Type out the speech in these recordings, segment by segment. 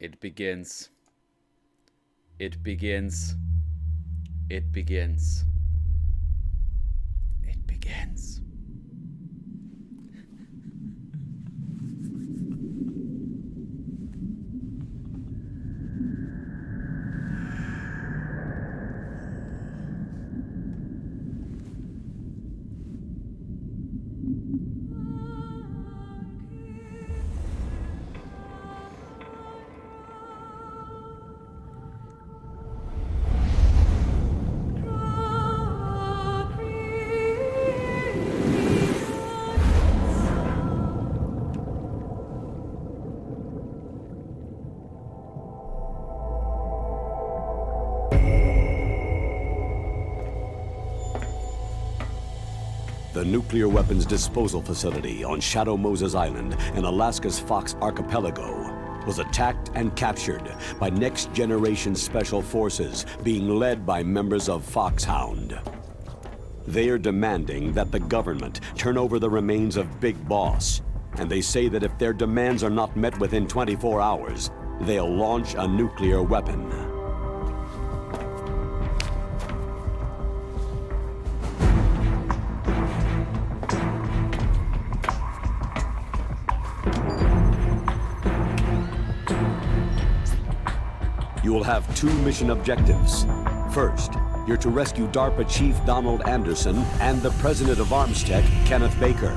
It begins. It begins. It begins. It begins. The nuclear weapons disposal facility on Shadow Moses Island in Alaska's Fox Archipelago was attacked and captured by next-generation special forces being led by members of Foxhound. They are demanding that the government turn over the remains of Big Boss, and they say that if their demands are not met within 24 hours, they'll launch a nuclear weapon. You will have two mission objectives. First, you're to rescue DARPA Chief Donald Anderson and the President of Armstech, Kenneth Baker.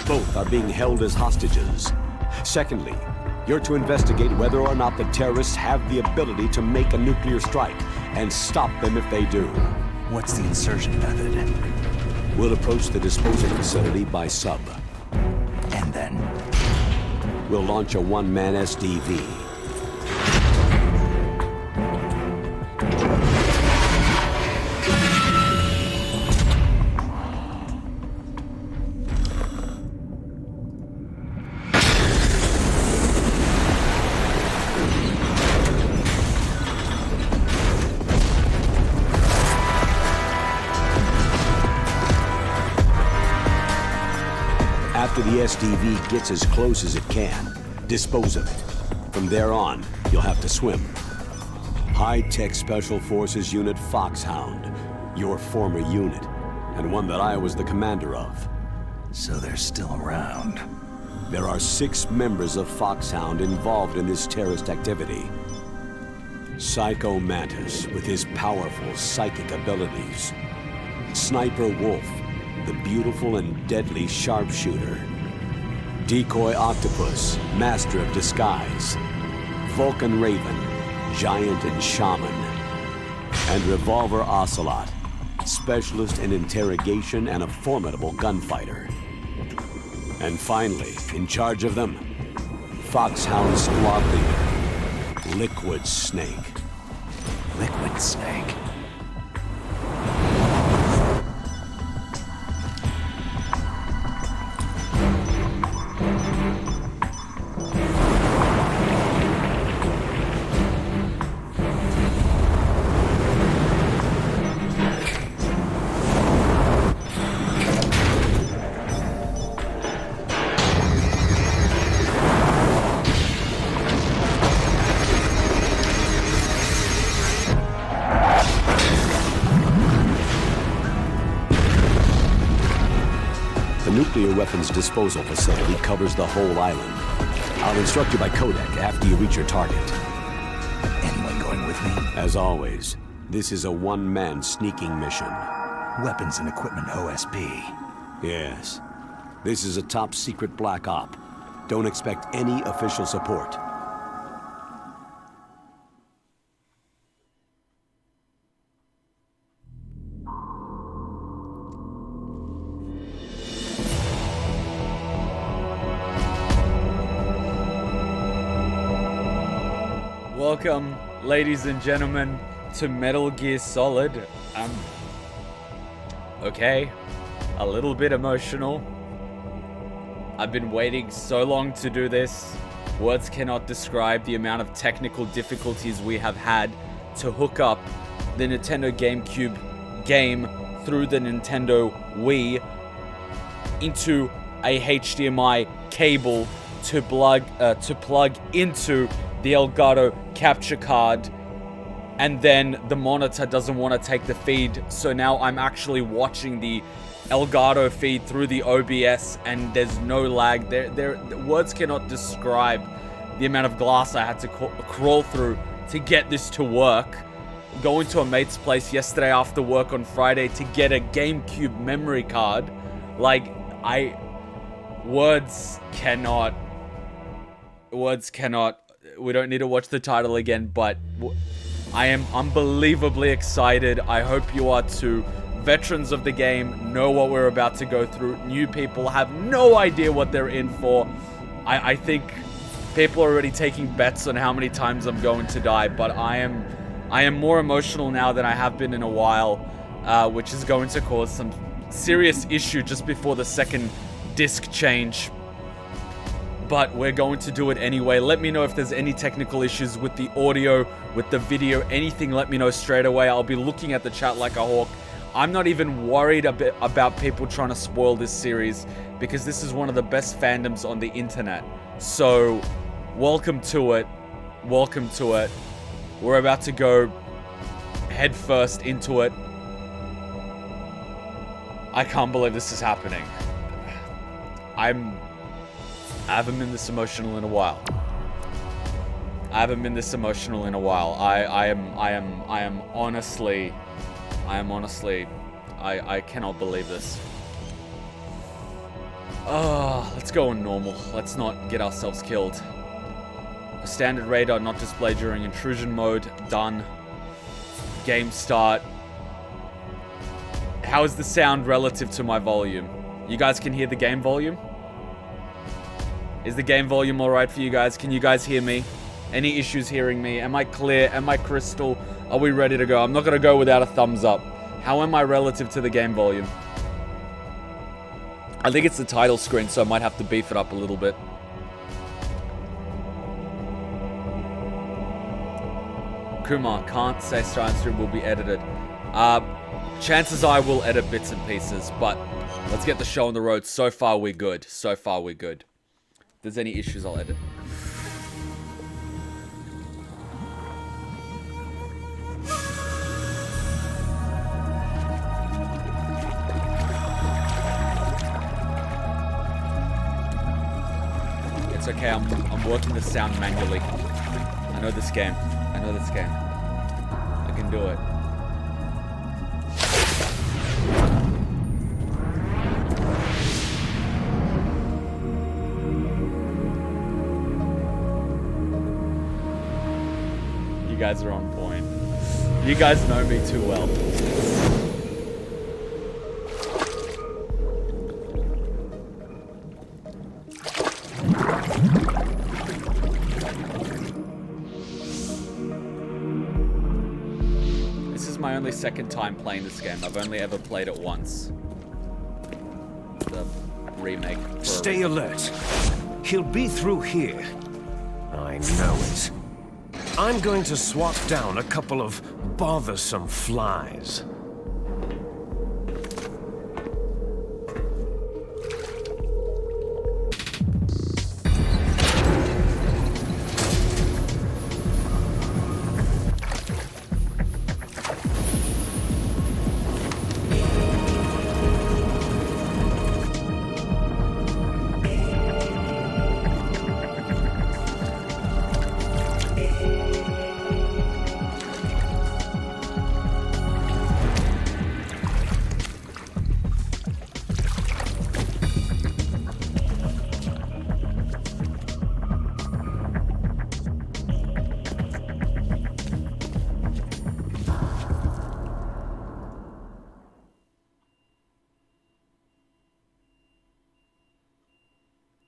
Both are being held as hostages. Secondly, you're to investigate whether or not the terrorists have the ability to make a nuclear strike and stop them if they do. What's the insertion method? We'll approach the disposal facility by sub. And then? We'll launch a one-man SDV. After the SDV gets as close as it can, dispose of it. From there on, you'll have to swim. High-Tech Special Forces Unit Foxhound, your former unit, and one that I was the commander of. So they're still around. There are 6 members of Foxhound involved in this terrorist activity. Psycho Mantis, with his powerful psychic abilities. Sniper Wolf, the beautiful and deadly sharpshooter. Decoy Octopus, master of disguise. Vulcan Raven, giant and shaman. And Revolver Ocelot, specialist in interrogation and a formidable gunfighter. And finally, in charge of them, Foxhound squad leader, Liquid Snake. Liquid Snake. The nuclear weapons disposal facility covers the whole island. I'll instruct you by codec after you reach your target. Anyone going with me? As always, this is a one-man sneaking mission. Weapons and equipment OSP. Yes. This is a top-secret black op. Don't expect any official support. Welcome, ladies and gentlemen, to Metal Gear Solid. Okay, a little bit emotional. I've been waiting so long to do this. Words cannot describe the amount of technical difficulties we have had to hook up the Nintendo Gamecube game through the Nintendo Wii into a HDMI cable to plug into the Elgato capture card, and then the monitor doesn't want to take the feed, so now I'm actually watching the Elgato feed through the OBS, and there's no lag. Words cannot describe the amount of glass I had to crawl through to get this to work. Going to a mate's place yesterday after work on Friday to get a Gamecube memory card. Like, words cannot, we don't need to watch the title again, but I am unbelievably excited. I hope you are too. Veterans of the game know what we're about to go through. New people have no idea what they're in for. I think people are already taking bets on how many times I'm going to die, but I am more emotional now than I have been in a while, which is going to cause some serious issue just before the second disc change. But we're going to do it anyway. Let me know if there's any technical issues with the audio, with the video, anything, let me know straight away. I'll be looking at the chat like a hawk. I'm not even worried about people trying to spoil this series, because this is one of the best fandoms on the internet. So, welcome to it. Welcome to it. We're about to go head first into it. I can't believe this is happening. I haven't been this emotional in a while. I am honestly, I cannot believe this. Let's go on normal. Let's not get ourselves killed. A standard radar not displayed during intrusion mode. Done. Game start. How is the sound relative to my volume? You guys can hear the game volume? Is the game volume alright for you guys? Can you guys hear me? Any issues hearing me? Am I clear? Am I crystal? Are we ready to go? I'm not going to go without a thumbs up. How am I relative to the game volume? I think it's the title screen, so I might have to beef it up a little bit. Kuma, can't say Star Stream will be edited. Chances I will edit bits and pieces, but let's get the show on the road. So far, we're good. So far, we're good. If there's any issues, I'll edit. It's okay, I'm working the sound manually. I know this game. I can do it. You guys are on point. You guys know me too well. This is my only second time playing this game. I've only ever played it once. The remake. Stay alert. He'll be through here. I know it. I'm going to swat down a couple of bothersome flies.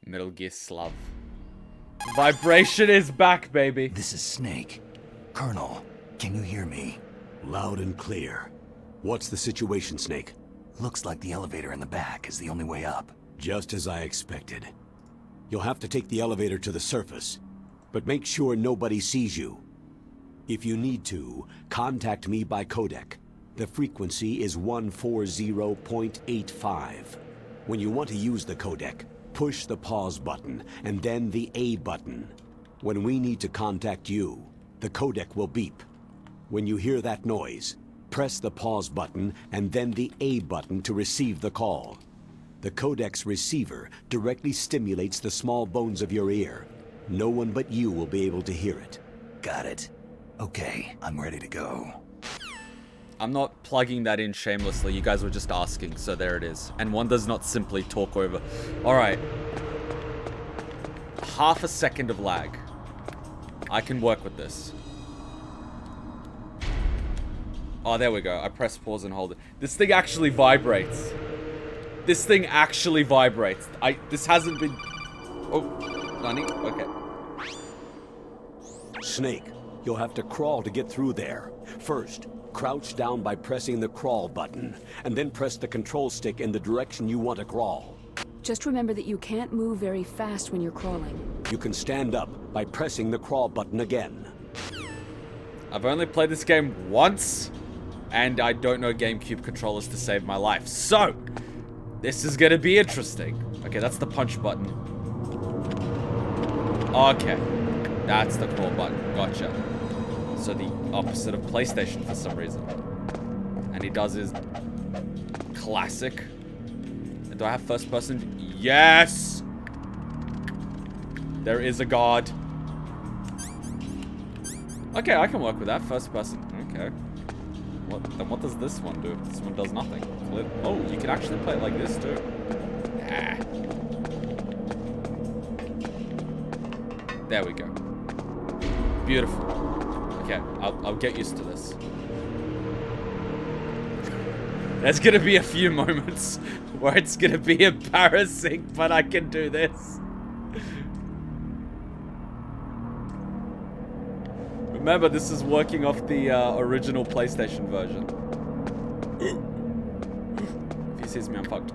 Metal Gear Slav. Vibration is back, baby. This is Snake. Colonel, can you hear me? Loud and clear. What's the situation, Snake? Looks like the elevator in the back is the only way up. Just as I expected. You'll have to take the elevator to the surface, but make sure nobody sees you. If you need to, contact me by codec. The frequency is 140.85. When you want to use the codec, push the pause button and then the A button. When we need to contact you, the codec will beep. When you hear that noise, press the pause button and then the A button to receive the call. The codec's receiver directly stimulates the small bones of your ear. No one but you will be able to hear it. Got it. Okay, I'm ready to go. I'm not plugging that in shamelessly. You guys were just asking, so there it is. And one does not simply talk over. All right. Half a second of lag. I can work with this. Oh, there we go. I press pause and hold it. This thing actually vibrates. This thing actually vibrates. This hasn't been... Oh, Nani? Okay. Snake, you'll have to crawl to get through there. First, crouch down by pressing the crawl button, and then press the control stick in the direction you want to crawl. Just remember that you can't move very fast when you're crawling. You can stand up by pressing the crawl button again. I've only played this game once, and I don't know GameCube controllers to save my life. So, this is gonna be interesting. Okay, that's the punch button. Okay, that's the crawl button. Gotcha. So the opposite of PlayStation for some reason. And he does his classic. And do I have first person? Yes! There is a guard. Okay, I can work with that. First person. Okay. Then what does this one do? This one does nothing. Oh, you can actually play it like this too. Ah. There we go. Beautiful. Okay, I'll get used to this. There's gonna be a few moments where it's gonna be embarrassing, but I can do this. Remember, this is working off the original PlayStation version. If he sees me, I'm fucked.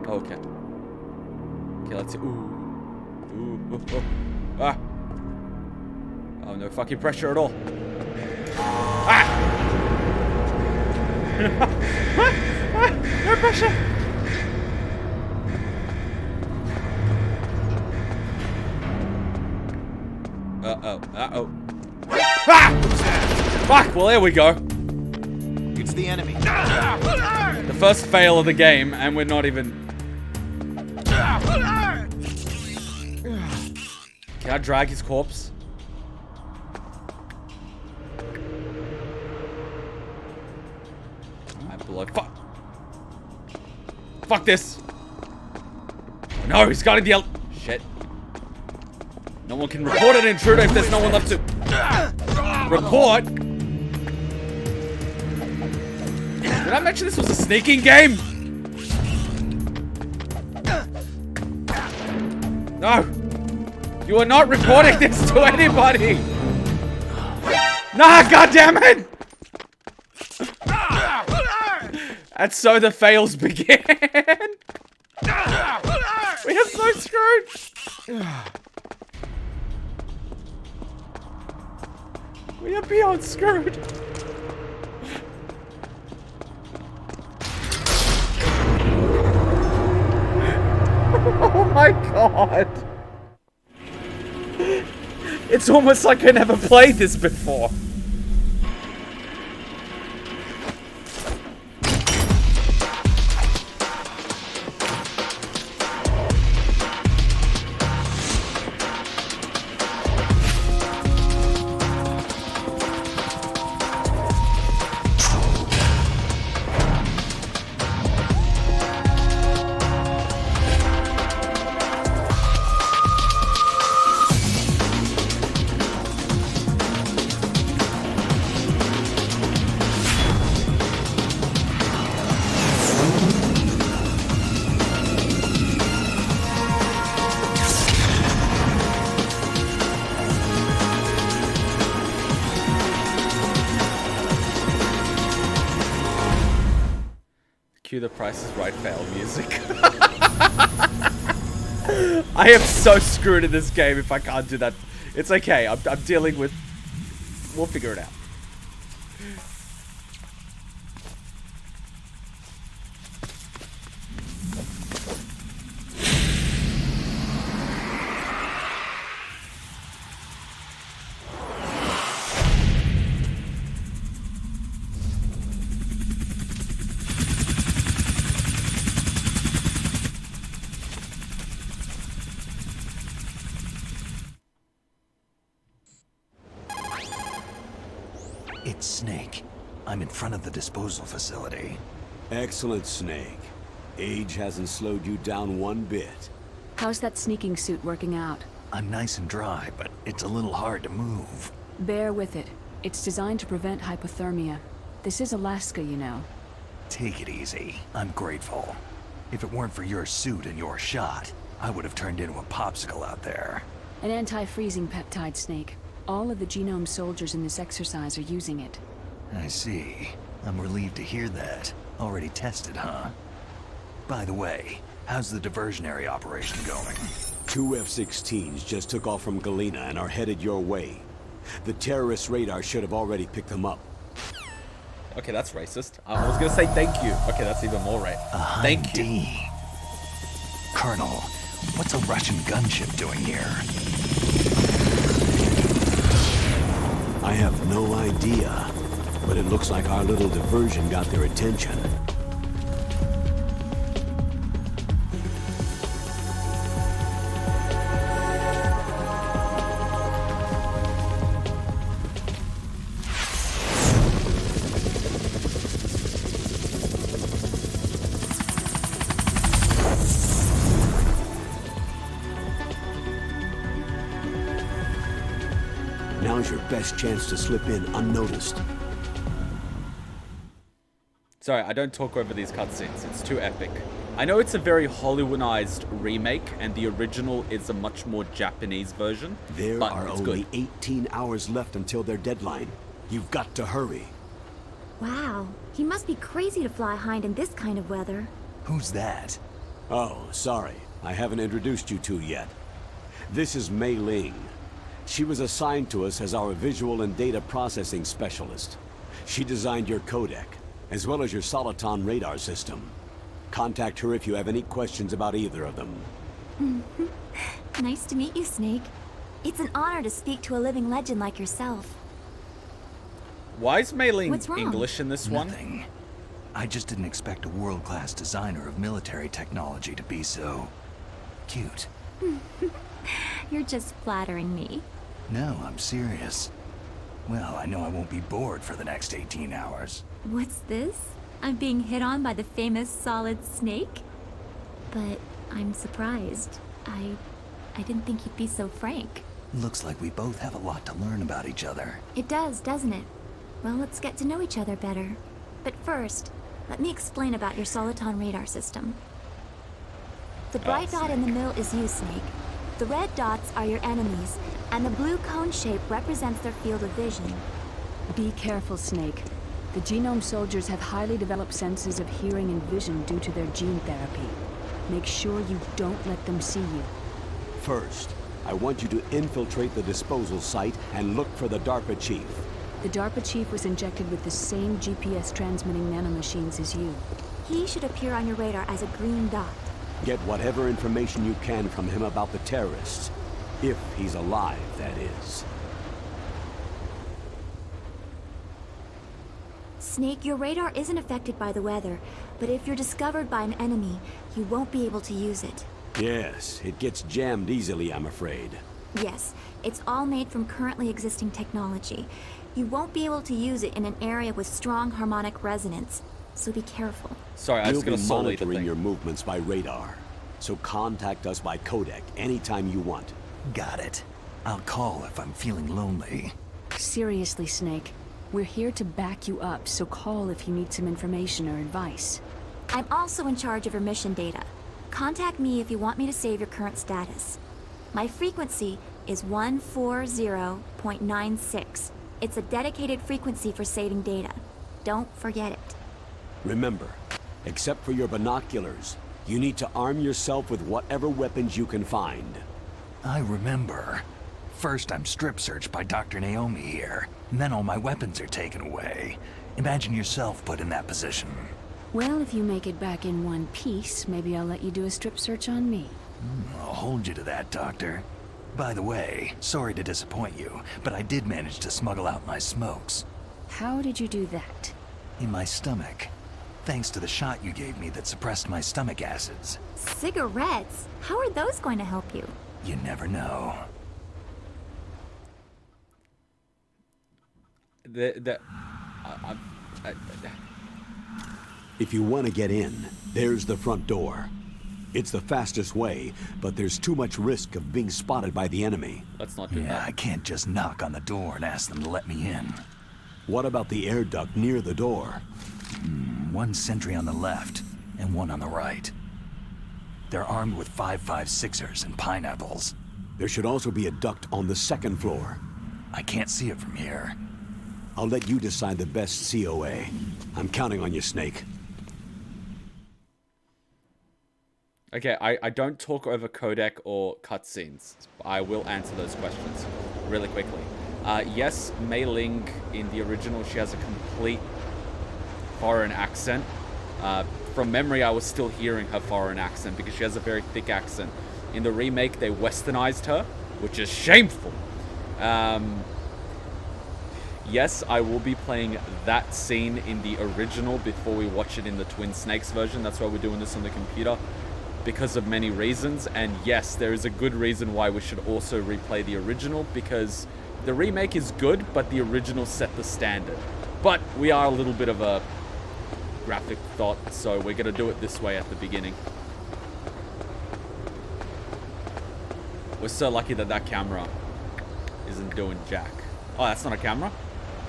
Okay. Okay, let's see. Ooh. Ooh. Oh, oh. Ah. Oh, no fucking pressure at all. Ah! No pressure! Uh-oh. Uh-oh. Ah! Fuck! Well, there we go. It's the enemy. The first fail of the game, and we're not even... Can I drag his corpse? Alright, below. Fuck! Fuck this! No, he's got the shit. No one can report an intruder if there's no one left to... report? Did I mention this was a sneaking game? No! You are not reporting this to anybody! Nah, goddammit! And so the fails begin! We are so screwed! We are beyond screwed! Oh my god! It's almost like I never played this before. Cue the Price is Right fail music. I am so screwed in this game if I can't do that. It's okay. I'm dealing with... We'll figure it out. Snake, I'm in front of the disposal facility. Excellent, Snake. Age hasn't slowed you down one bit. How's that sneaking suit working out? I'm nice and dry, but it's a little hard to move. Bear with it. It's designed to prevent hypothermia. This is Alaska, you know. Take it easy. I'm grateful. If it weren't for your suit and your shot, I would have turned into a popsicle out there. An anti-freezing peptide, Snake. All of the genome soldiers in this exercise are using it. I see. I'm relieved to hear that. Already tested, huh? By the way, how's the diversionary operation going? 2 F-16s just took off from Galena and are headed your way. The terrorist radar should have already picked them up. Okay, that's racist. I was gonna say thank you. Okay, that's even more right. Thank you. D. Colonel, what's a Russian gunship doing here? I have no idea, but it looks like our little diversion got their attention. Now's your best chance to slip in unnoticed. Sorry, I don't talk over these cutscenes. It's too epic. I know it's a very Hollywoodized remake, and the original is a much more Japanese version. There but are it's only good. 18 hours left until their deadline. You've got to hurry. Wow, he must be crazy to fly hind in this kind of weather. Who's that? Oh, sorry. I haven't introduced you two yet. This is Mei Ling. She was assigned to us as our visual and data processing specialist. She designed your codec, as well as your Soliton radar system. Contact her if you have any questions about either of them. Nice to meet you, Snake. It's an honor to speak to a living legend like yourself. Why is Mei Ling What's wrong? English in this one? Nothing. I just didn't expect a world-class designer of military technology to be so... cute. You're just flattering me. No, I'm serious. Well, I know I won't be bored for the next 18 hours. What's this? I'm being hit on by the famous Solid Snake? But I'm surprised. I didn't think you'd be so frank. Looks like we both have a lot to learn about each other. It does, doesn't it? Well, let's get to know each other better. But first, let me explain about your Soliton radar system. The bright dot in the middle is you, Snake. The red dots are your enemies, and the blue cone shape represents their field of vision. Be careful, Snake. The genome soldiers have highly developed senses of hearing and vision due to their gene therapy. Make sure you don't let them see you. First, I want you to infiltrate the disposal site and look for the DARPA chief. The DARPA chief was injected with the same GPS transmitting nanomachines as you. He should appear on your radar as a green dot. Get whatever information you can from him about the terrorists. If he's alive, that is. Snake, your radar isn't affected by the weather, but if you're discovered by an enemy, you won't be able to use it. Yes, it gets jammed easily, I'm afraid. Yes, it's all made from currently existing technology. You won't be able to use it in an area with strong harmonic resonance, so be careful. Sorry, I was We'll gonna be solely the monitoring thing. your movements by radar, so contact us by codec anytime you want. Got it. I'll call if I'm feeling lonely. Seriously, Snake. We're here to back you up, so call if you need some information or advice. I'm also in charge of your mission data. Contact me if you want me to save your current status. My frequency is 140.96. It's a dedicated frequency for saving data. Don't forget it. Remember, except for your binoculars, you need to arm yourself with whatever weapons you can find. I remember. First, I'm strip searched by Dr. Naomi here, and then all my weapons are taken away. Imagine yourself put in that position. Well, if you make it back in one piece, maybe I'll let you do a strip search on me. I'll hold you to that, Doctor. By the way, sorry to disappoint you, but I did manage to smuggle out my smokes. How did you do that? In my stomach. Thanks to the shot you gave me that suppressed my stomach acids. Cigarettes? How are those going to help you? You never know. If you want to get in, there's the front door. It's the fastest way, but there's too much risk of being spotted by the enemy. Let's not do Yeah, that. I can't just knock on the door and ask them to let me in. What about the air duct near the door? One sentry on the left, and one on the right. They're armed with 5.56ers and pineapples. There should also be a duct on the second floor. I can't see it from here. I'll let you decide the best COA. I'm counting on you, Snake. Okay, I don't talk over codec or cutscenes. I will answer those questions really quickly. Yes, Mei Ling in the original, she has a complete foreign accent. From memory, I was still hearing her foreign accent because she has a very thick accent. In the remake, they westernized her, which is shameful. Yes, I will be playing that scene in the original before we watch it in the Twin Snakes version. That's why we're doing this on the computer, because of many reasons. And yes, there is a good reason why we should also replay the original, because the remake is good, but the original set the standard. But we are a little bit of a graphic thought, so we're gonna do it this way at the beginning. We're so lucky that that camera isn't doing jack. Oh, that's not a camera?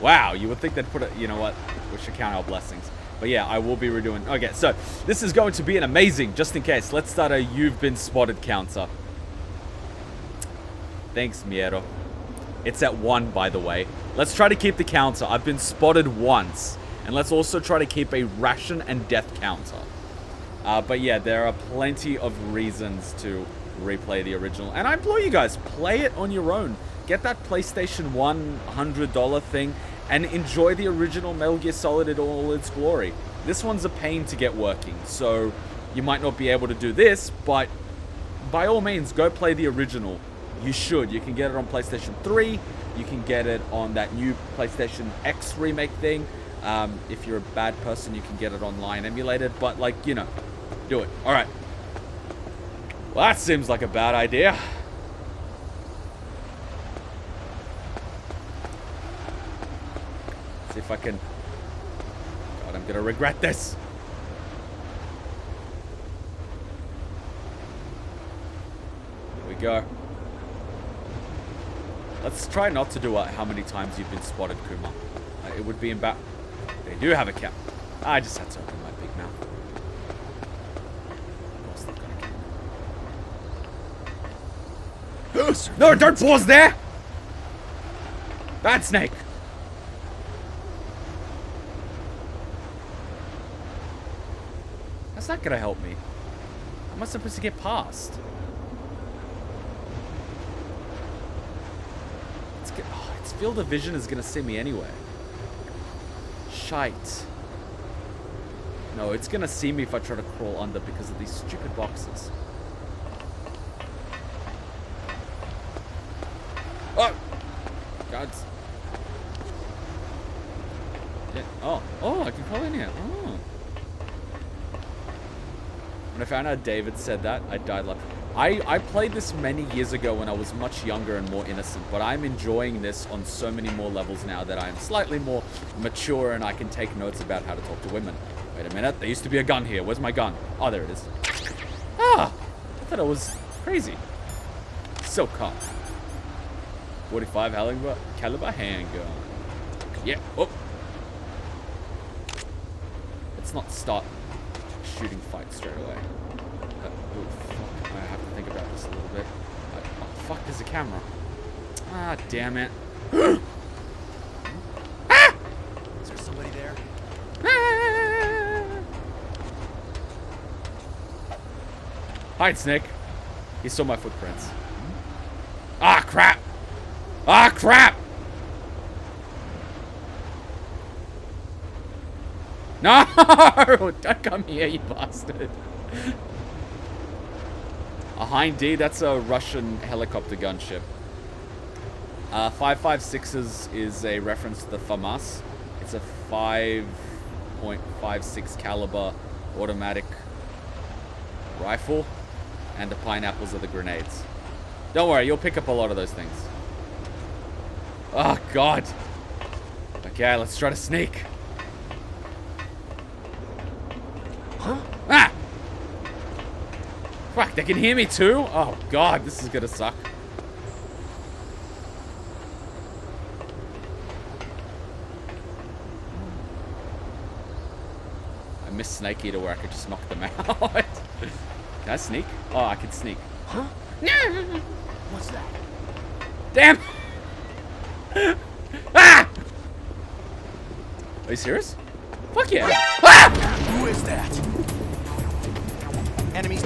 Wow, you would think they'd put it, you know what? We should count our blessings. But yeah, I will be redoing. Okay, so this is going to be an amazing, just in case. Let's start a you've been spotted counter. Thanks, Meryl. It's at 1, by the way. Let's try to keep the counter. I've been spotted once. And let's also try to keep a ration and death counter. But yeah, there are plenty of reasons to replay the original. And I implore you guys, play it on your own. Get that PlayStation 1 $100 thing and enjoy the original Metal Gear Solid in all its glory. This one's a pain to get working, so you might not be able to do this, but by all means, go play the original. You should. You can get it on PlayStation 3. You can get it on that new PlayStation X remake thing. If you're a bad person, you can get it online emulated, but like, you know, do it. All right. Well, that seems like a bad idea. See if I can... God, I'm gonna regret this. Here we go. Let's try not to do how many times you've been spotted, Kuma. It would be about... They do have a cap. I just had to open my big mouth. Of course they've got a cap. No, don't pause there! Bad Snake! That's not gonna help me. How am I supposed to get past? Its field of vision is gonna see me anyway. Shite. No, it's gonna see me if I try to crawl under because of these stupid boxes. Oh! Gods. Yeah. Oh, I can crawl in here. Oh. When I found out David said that, I died laughing. I played this many years ago when I was much younger and more innocent, but I'm enjoying this on so many more levels now that I'm slightly more mature and I can take notes about how to talk to women. Wait a minute, there used to be a gun here. Where's my gun? Oh, there it is. Ah! I thought it was crazy. So calm. 45 caliber handgun. Yeah. Oh! Let's not start shooting fight straight away. Oh, fuck. I have to think about this a little bit. Oh, fuck, there's a camera. Ah, damn it. Ah! Is there somebody there? Ah! Hide, Snake. He saw my footprints. Ah, crap! Ah, crap! No! Don't come here, you bastard. A Hind D, that's a Russian helicopter gunship. 5.56s is a reference to the FAMAS. It's a 5.56 caliber automatic rifle. And the pineapples are the grenades. Don't worry, you'll pick up a lot of those things. Oh, God. Okay, let's try to sneak. Huh? Ah! Fuck, they can hear me too? Oh god, this is gonna suck. I miss Snake Eater where I could just knock them out. Can I sneak? Oh, I can sneak. Huh? No! What's that? Damn! Ah! Are you serious? Fuck yeah! Ah! Who is that? Enemies.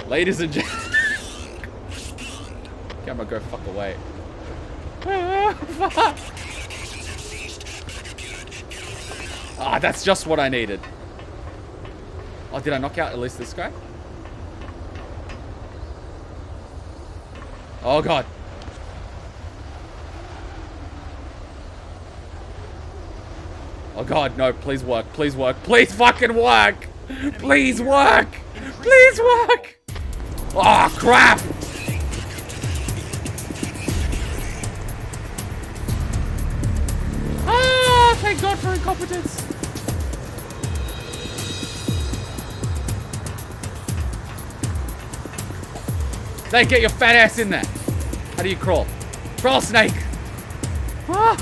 Ladies and gentlemen. Camera, go fuck away. Fuck. Ah, that's just what I needed. Oh, did I knock out at least this guy? Oh god. Oh god, no, please work, please work, please fucking work! Please work! Please work! Oh crap! Ah, thank god for incompetence! Hey, get your fat ass in there! How do you crawl? Crawl, snake! Ah.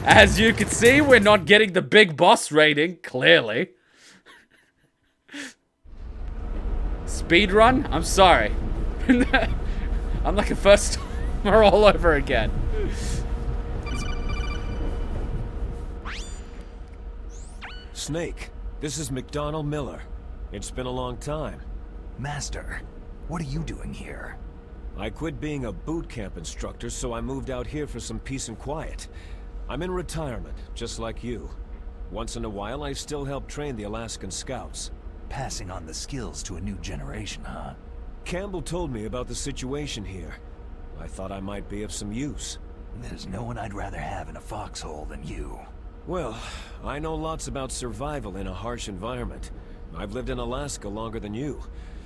As you can see, we're not getting the big boss rating, clearly. Speedrun? I'm sorry. I'm like a first timer all over again. Snake, this is McDonald Miller. It's been a long time. Master, what are you doing here? I quit being a boot camp instructor, so I moved out here for some peace and quiet. I'm in retirement, just like you. Once in a while, I still help train the Alaskan Scouts. Passing on the skills to a new generation, huh? Campbell told me about the situation here. I thought I might be of some use. There's no one I'd rather have in a foxhole than you. Well, I know lots about survival in a harsh environment. I've lived in Alaska longer than you.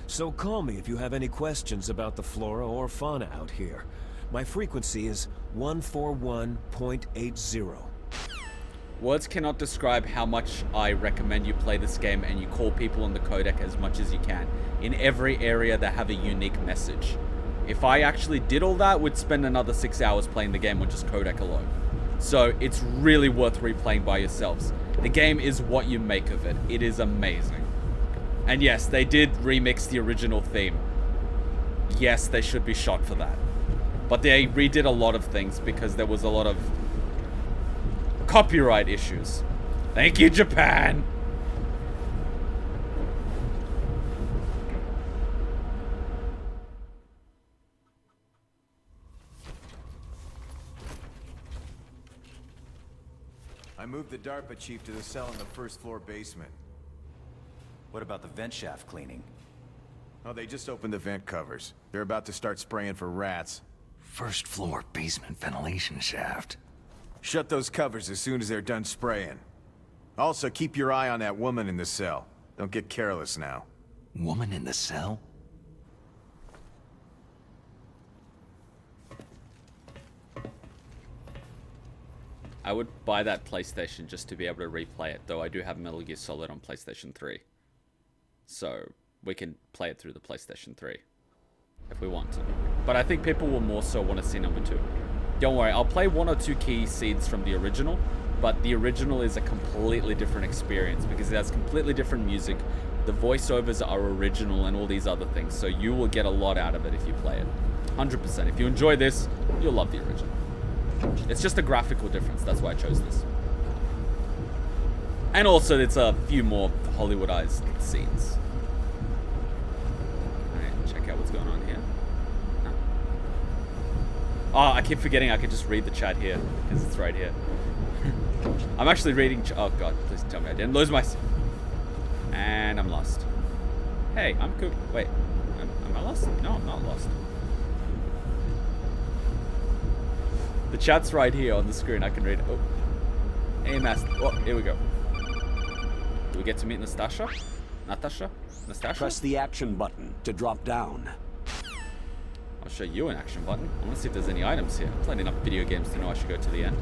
So call me if you have any questions about the flora or fauna out here. My frequency is 141.80. Words cannot describe how much I recommend you play this game and you call people on the codec as much as you can. In every area that have a unique message. If I actually did all that, we'd spend another 6 hours playing the game on just codec alone. So it's really worth replaying by yourselves. The game is what you make of it. It is amazing. And yes, they did remix the original theme. Yes, they should be shot for that. But they redid a lot of things because there was a lot of copyright issues. Thank you, Japan! I moved the DARPA chief to the cell in the first floor basement. What about the vent shaft cleaning? Oh, they just opened the vent covers. They're about to start spraying for rats. First floor basement ventilation shaft. Shut those covers as soon as they're done spraying. Also, keep your eye on that woman in the cell. Don't get careless now. Woman in the cell? I would buy that PlayStation just to be able to replay it, though I do have Metal Gear Solid on PlayStation 3. So, we can play it through the PlayStation 3. If we want to. But I think people will more so want to see number 2. Don't worry, I'll play 1 or 2 key scenes from the original, but the original is a completely different experience because it has completely different music. The voiceovers are original and all these other things, so you will get a lot out of it if you play it. 100%. If you enjoy this, you'll love the original. It's just a graphical difference, that's why I chose this. And also, it's a few more Hollywoodized scenes. Alright, check out what's going on here. Oh, I keep forgetting I could just read the chat here, because it's right here. I'm actually reading... Oh god, please tell me I didn't lose my... And I'm lost. Hey, I'm cool. Wait, am I lost? No, I'm not lost. The chat's right here on the screen. I can read it. Oh. AMS. Oh, here we go. Do we get to meet Nastasha? Natasha? Nastasha? Press the action button to drop down. I'll show you an action button. I want to see if there's any items here. I've played enough video games to know I should go to the end.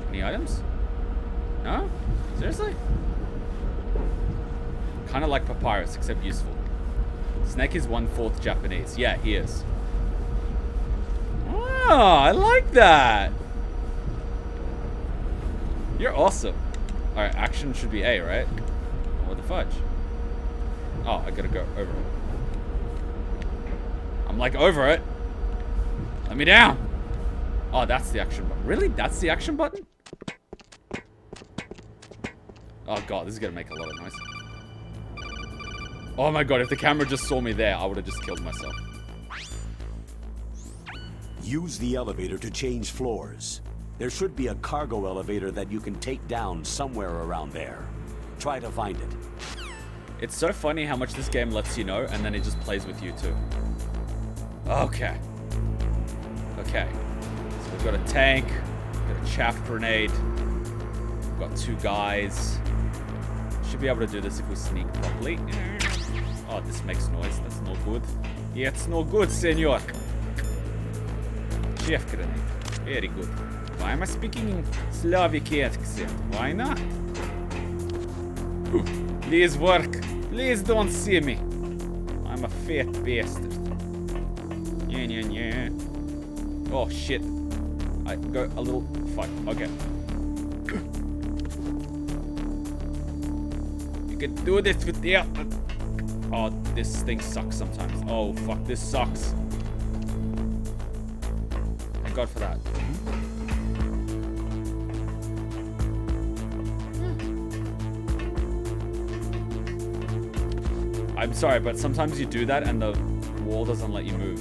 Any items? No? Seriously? Kind of like Papyrus, except useful. Snake is 1/4 Japanese. Yeah, he is. Oh, I like that. You're awesome. Alright, action should be A, right? What the fudge? Oh, I gotta go over it. I'm like over it. Let me down. Oh, that's the action button. Really? That's the action button? Oh god, this is gonna make a lot of noise. Oh my god, if the camera just saw me there, I would have just killed myself. Use the elevator to change floors. There should be a cargo elevator that you can take down somewhere around there. Try to find it. It's so funny how much this game lets you know, and then it just plays with you too. Okay. Okay. So we've got a tank, we've got a chaff grenade, we've got 2 guys. Should be able to do this if we sneak properly. Oh, this makes noise. That's no good. Yeah, it's no good, senor. Chaff grenade. Very good. Why am I speaking in Slavic accent? Why not? Please work. Please don't see me. I'm a fat bastard. Yeah. Oh shit. I go a little. Fuck. Okay. You can do this with the. Oh, this thing sucks sometimes. Oh fuck, this sucks. Thank God for that. I'm sorry, but sometimes you do that and the wall doesn't let you move.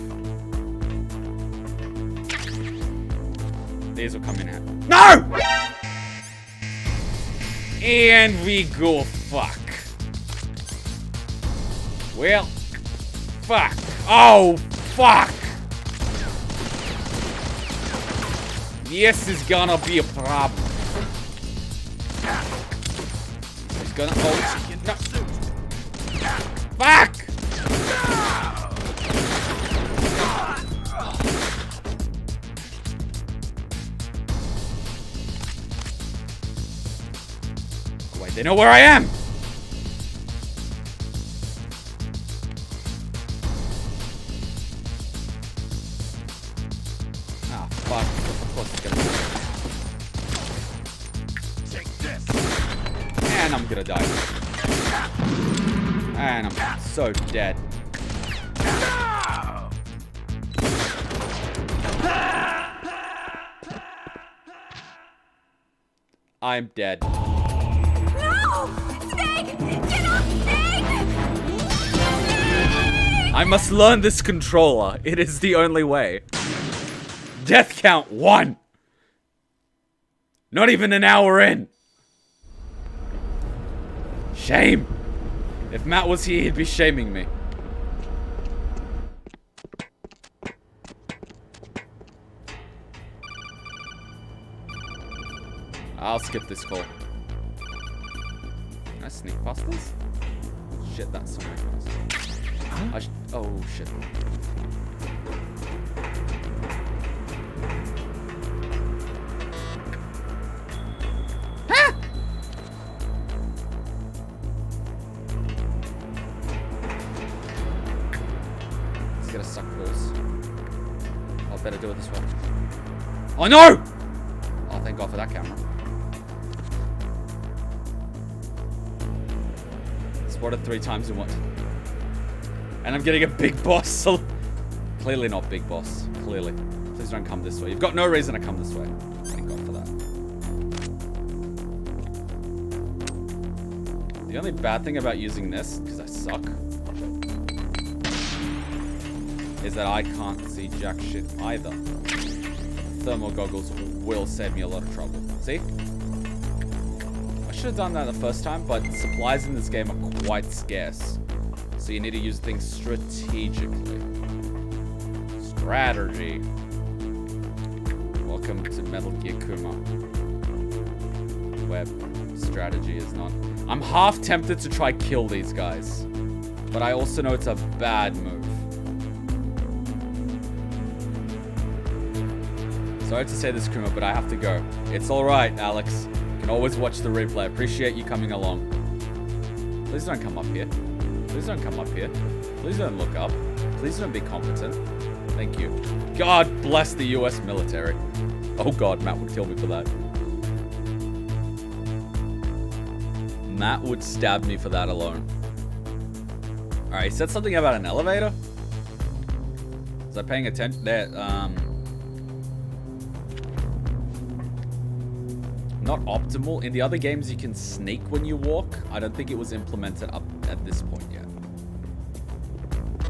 These will come in handy. No! And we go fuck. Well, fuck. Oh, fuck. This is gonna be a problem. It's gonna. Oh, no. Fuck! Oh, wait, they know where I am! Ah, fuck. Of course it's gonna. Take this! And I'm gonna die. And I'm so dead. I'm dead. No! Snake! Get off, Snake! I must learn this controller. It is the only way. Death count 1. Not even an hour in. Shame. If Matt was here, he'd be shaming me. I'll skip this call. Can I sneak past this? Shit, that's so fast. Oh, shit. Ah! It's gonna suck balls. I'll better do it this way. Oh no! Oh, thank God for that camera. Spotted 3 times in what? And I'm getting a big boss. So clearly not big boss. Clearly. Please don't come this way. You've got no reason to come this way. Thank God for that. The only bad thing about using this, because I suck, is that I can't see jack shit either. Thermal goggles will save me a lot of trouble. See? I should have done that the first time, but supplies in this game are quite scarce. So you need to use things strategically. Strategy. Welcome to Metal Gear Kuma, where strategy is not. I'm half tempted to try kill these guys, but I also know it's a bad move. Sorry to say this, Kuma, but I have to go. It's alright, Alex. You can always watch the replay. Appreciate you coming along. Please don't come up here. Please don't come up here. Please don't look up. Please don't be competent. Thank you. God bless the US military. Oh god, Matt would kill me for that. Matt would stab me for that alone. Alright, he said something about an elevator? Was I paying attention? There, not optimal. In the other games, you can sneak when you walk. I don't think it was implemented up at this point yet.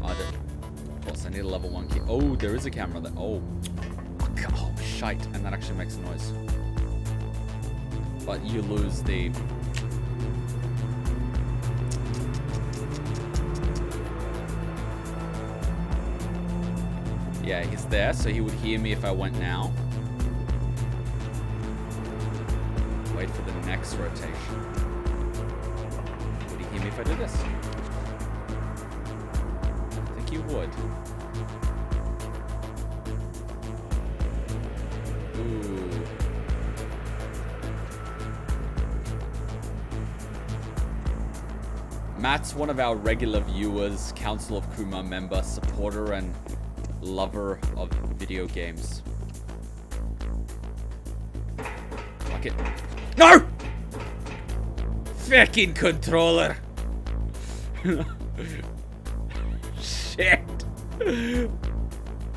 Of course, I need a level 1 key. Oh, there is a camera there. Oh. Oh, shite. And that actually makes a noise. But you lose the... Yeah, he's there, so he would hear me if I went now. Wait for the next rotation. Would he hear me if I do this? I think you would. Ooh. Matt's one of our regular viewers, Council of Kuma member, supporter, and lover of video games. Fuck it. No! Fucking controller. Shit.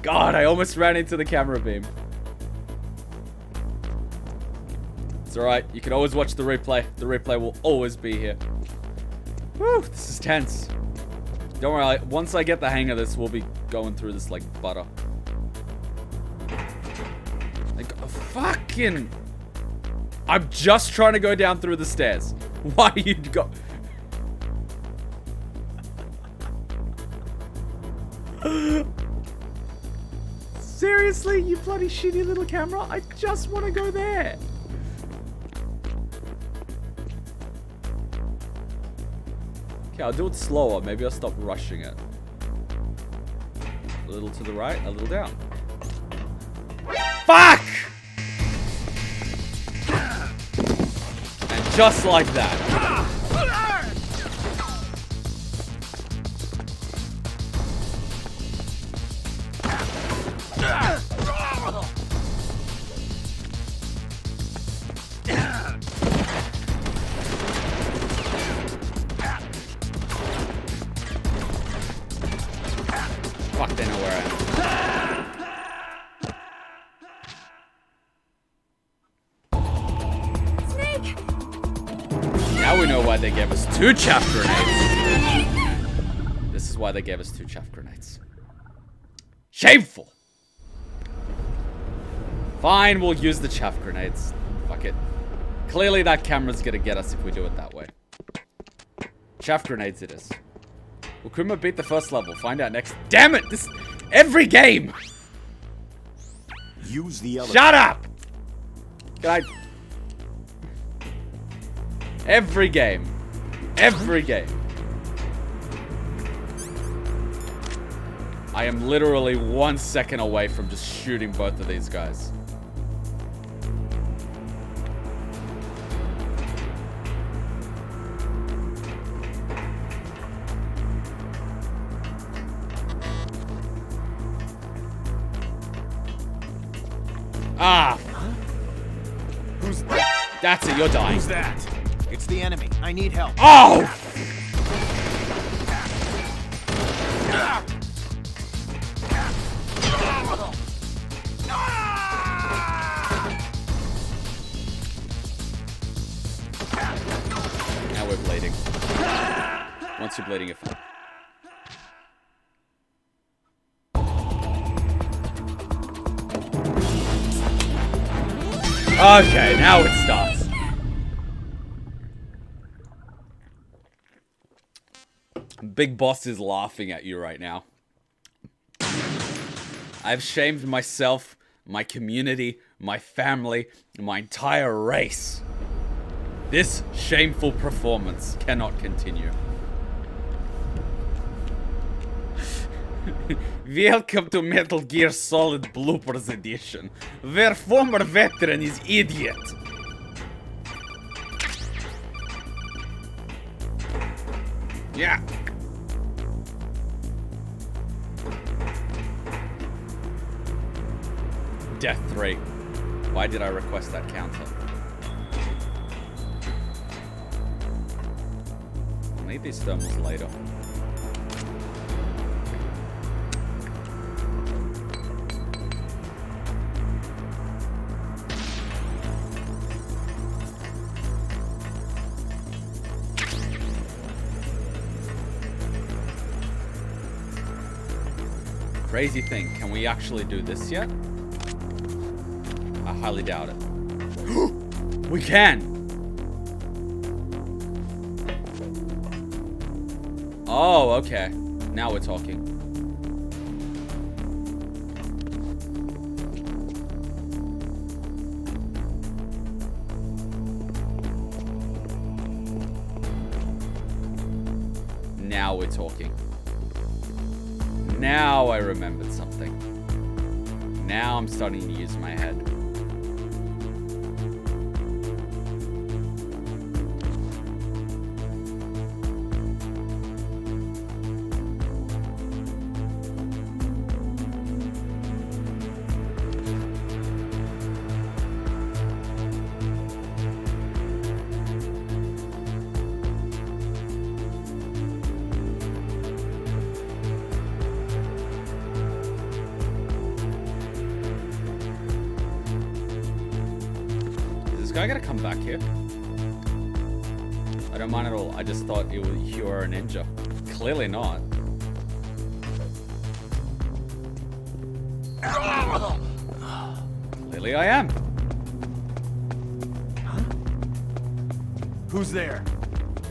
God, I almost ran into the camera beam. It's alright. You can always watch the replay. The replay will always be here. Woo, this is tense. Don't worry, once I get the hang of this, we'll be going through this like butter. Like, fucking... I'm just trying to go down through the stairs. Why are you go... Seriously, you bloody shitty little camera? I just want to go there. Okay, I'll do it slower. Maybe I'll stop rushing it. A little to the right, a little down. Fuck! And just like that. Fuck, they know where I am. Snake! Now we know why they gave us 2 chaff grenades. This is why they gave us 2 chaff grenades. Shameful! Fine, we'll use the chaff grenades. Fuck it. Clearly that camera's gonna get us if we do it that way. Chaff grenades it is. Will Kuma beat the first level? Find out next. Damn it! This every game! Use the elevator. Shut up! Can I... Every game. Every game. I am literally 1 second away from just shooting both of these guys. Ah! Who's that? That's it, you're dying. Who's that? It's the enemy. I need help. Oh! Now we're bleeding. Once you're bleeding, you're fine. Okay, now it starts. Big Boss is laughing at you right now. I've shamed myself my community, my family, my entire race. This shameful performance cannot continue. Welcome to Metal Gear Solid Bloopers Edition, where former veteran is idiot. Yeah. Death 3. Why did I request that counter? I'll need these thermals later. Crazy thing, can we actually do this yet? I highly doubt it. We can! Oh, okay. Now we're talking. Now we're talking. Now I remembered something. Now I'm starting to use my head. I gotta come back here. I don't mind at all. I just thought you were a ninja. Clearly not. Clearly I am. Huh? Who's there?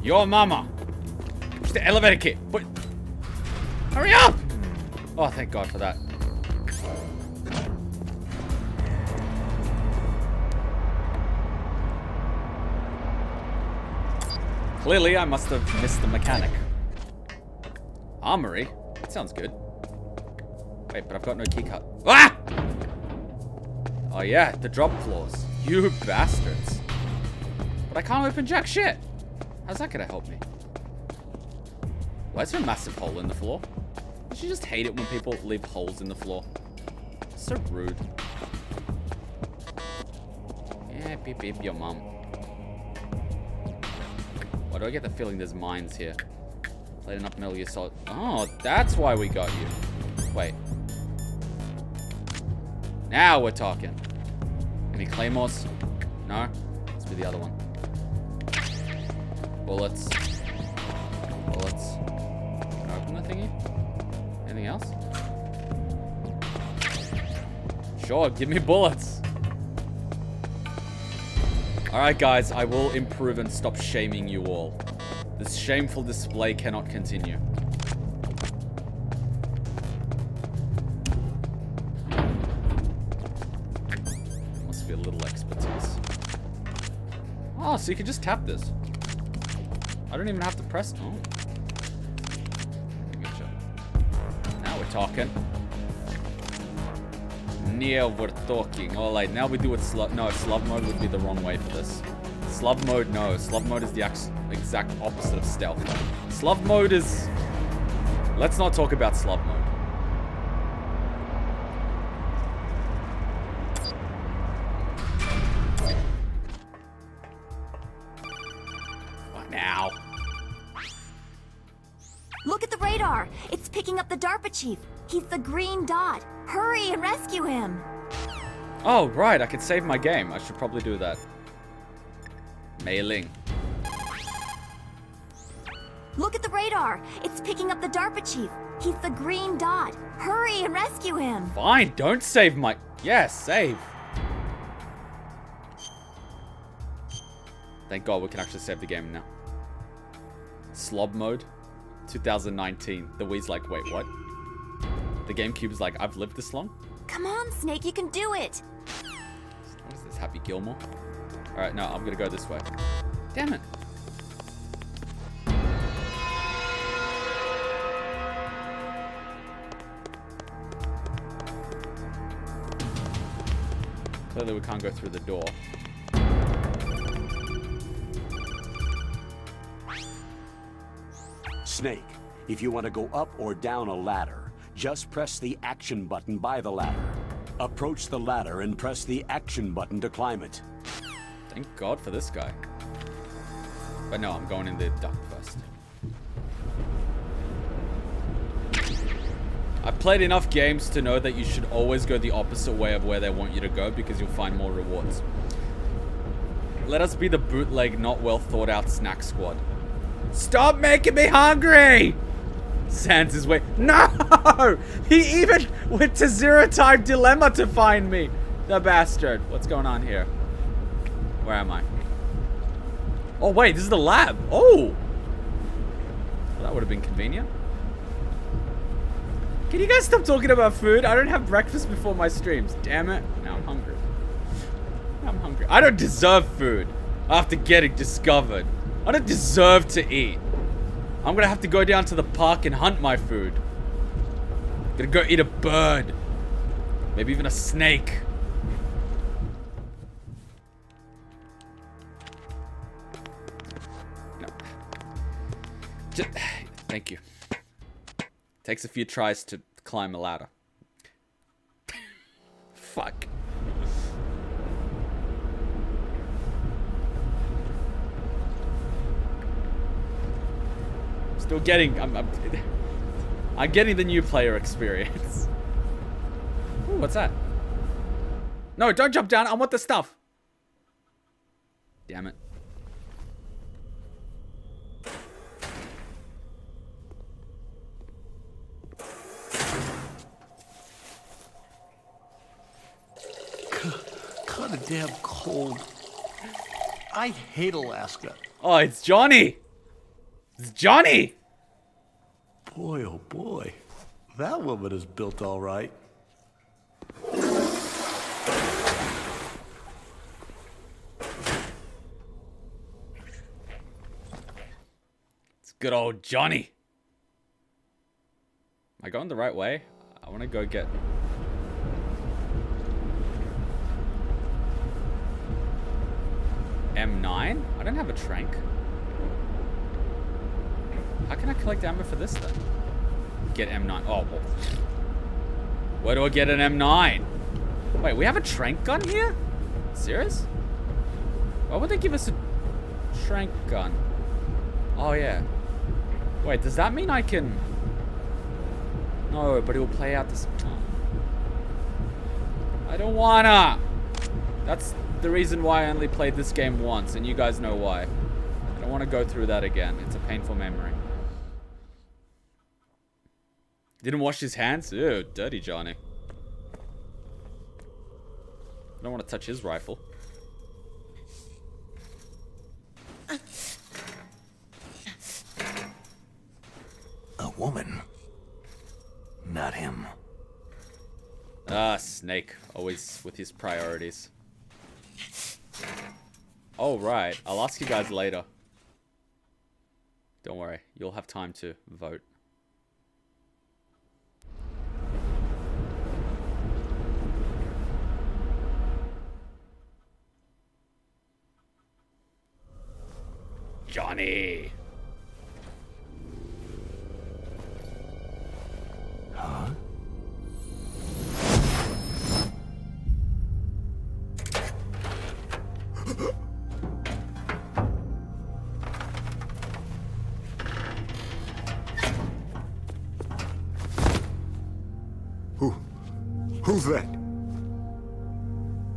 Your mama. Push the elevator key. But hurry up! Oh, thank God for that. Clearly, I must have missed the mechanic. Armory? That sounds good. Wait, but I've got no keycard. Ah! Oh yeah, the drop floors. You bastards. But I can't open jack shit. How's that gonna help me? Why is there a massive hole in the floor? Don't you just hate it when people leave holes in the floor? It's so rude. Yeah, beep beep your mum. Why do I get the feeling there's mines here? Lighting up Metal Gear Solid. Oh, that's why we got you. Wait. Now we're talking. Any claymores? No? Let's do the other one. Bullets. Bullets. Can I open the thingy? Anything else? Sure, give me bullets. Alright guys, I will improve and stop shaming you all. This shameful display cannot continue. Must be a little expertise. Oh, so you can just tap this. I don't even have to press. Oh. Getcha. Now we're talking. Now we're talking. Alright, now we do it slow. No, slov mode would be the wrong way for this. Slov mode, no. Slov mode is the exact opposite of stealth. Slov mode is... Let's not talk about slov mode. What now? Look at the radar. It's picking up the DARPA chief. He's the green dot. Hurry and rescue him. Oh, right. I could save my game. I should probably do that. Mailing. Look at the radar. It's picking up the DARPA chief. He's the green dot. Hurry and rescue him. Fine. Don't save my... Yes, save. Thank God we can actually save the game now. Slob mode. 2019. The Wii's like, wait, what? The Gamecube's like, I've lived this long? Come on, Snake, you can do it! What is this, Happy Gilmore? Alright, no, I'm gonna go this way. Damn it. Clearly we can't go through the door. Snake, if you want to go up or down a ladder, just press the action button by the ladder. Approach the ladder and press the action button to climb it. Thank God for this guy. But no, I'm going in the duct first. I've played enough games to know that you should always go the opposite way of where they want you to go because you'll find more rewards. Let us be the bootleg, not well thought out snack squad. Stop making me hungry! Sans is way. No! He even went to Zero Time Dilemma to find me. The bastard. What's going on here? Where am I? Oh, wait, this is the lab. Oh! Well, that would have been convenient. Can you guys stop talking about food? I don't have breakfast before my streams. Damn it. Now I'm hungry. I'm hungry. I don't deserve food after getting discovered. I don't deserve to eat. I'm gonna have to go down to the park and hunt my food. Gonna go eat a bird. Maybe even a snake. No. Thank you. Takes a few tries to climb a ladder. Fuck. Still getting, I'm getting the new player experience. Ooh, what's that? No, don't jump down. I want the stuff. Damn it. Kinda damn cold. I hate Alaska. Oh, it's Johnny. It's Johnny. Boy, oh boy. That woman is built all right. It's good old Johnny. Am I going the right way? I want to go get... M9? I don't have a trank. How can I collect ammo for this then? Get M9. Oh, well. Where do I get an M9? Wait, we have a trank gun here? Serious? Why would they give us a trank gun? Oh, yeah. Wait, does that mean I can... No, but it will play out this... Oh. I don't wanna! That's the reason why I only played this game once, and you guys know why. I don't want to go through that again. It's a painful memory. Didn't wash his hands? Ew, dirty Johnny. I don't want to touch his rifle. A woman. Not him. Ah, Snake. Always with his priorities. Oh, right. I'll ask you guys later. Don't worry. You'll have time to vote. Johnny! Huh? Who's that?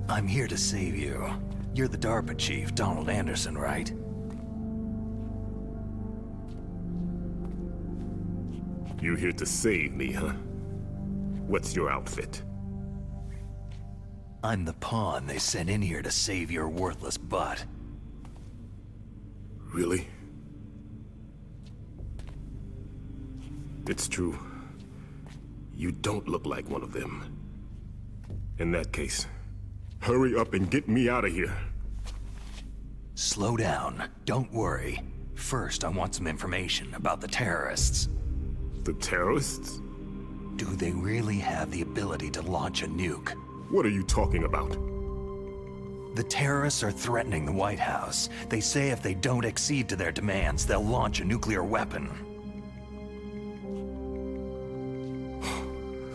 I'm here to save you. You're the DARPA chief, Donald Anderson, right? You here to save me, huh? What's your outfit? I'm the pawn they sent in here to save your worthless butt. Really? It's true. You don't look like one of them. In that case, hurry up and get me out of here. Slow down. Don't worry. First, I want some information about the terrorists. The terrorists? Do they really have the ability to launch a nuke? What are you talking about? The terrorists are threatening the White House. They say if they don't accede to their demands, they'll launch a nuclear weapon.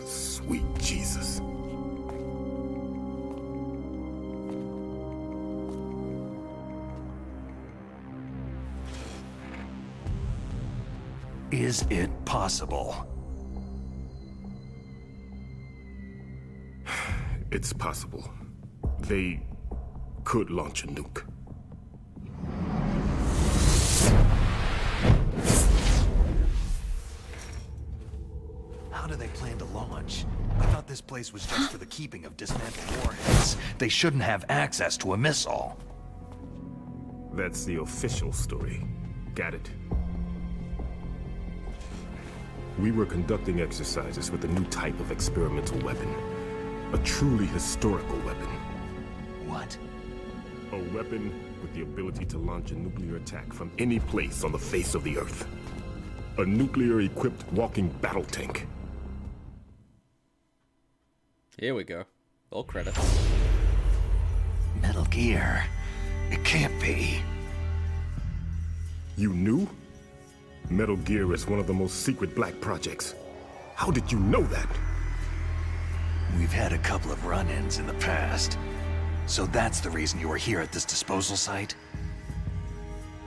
Sweet Jesus. Is it possible? It's possible. They could launch a nuke. How do they plan to launch? I thought this place was just for the keeping of dismantled warheads. They shouldn't have access to a missile. That's the official story. Got it? We were conducting exercises with a new type of experimental weapon. A truly historical weapon. What? A weapon with the ability to launch a nuclear attack from any place on the face of the Earth. A nuclear-equipped walking battle tank. Here we go. All credits. Metal Gear. It can't be. You knew? Metal Gear is one of the most secret black projects. How did you know that? We've had a couple of run-ins in the past. So that's the reason you were here at this disposal site?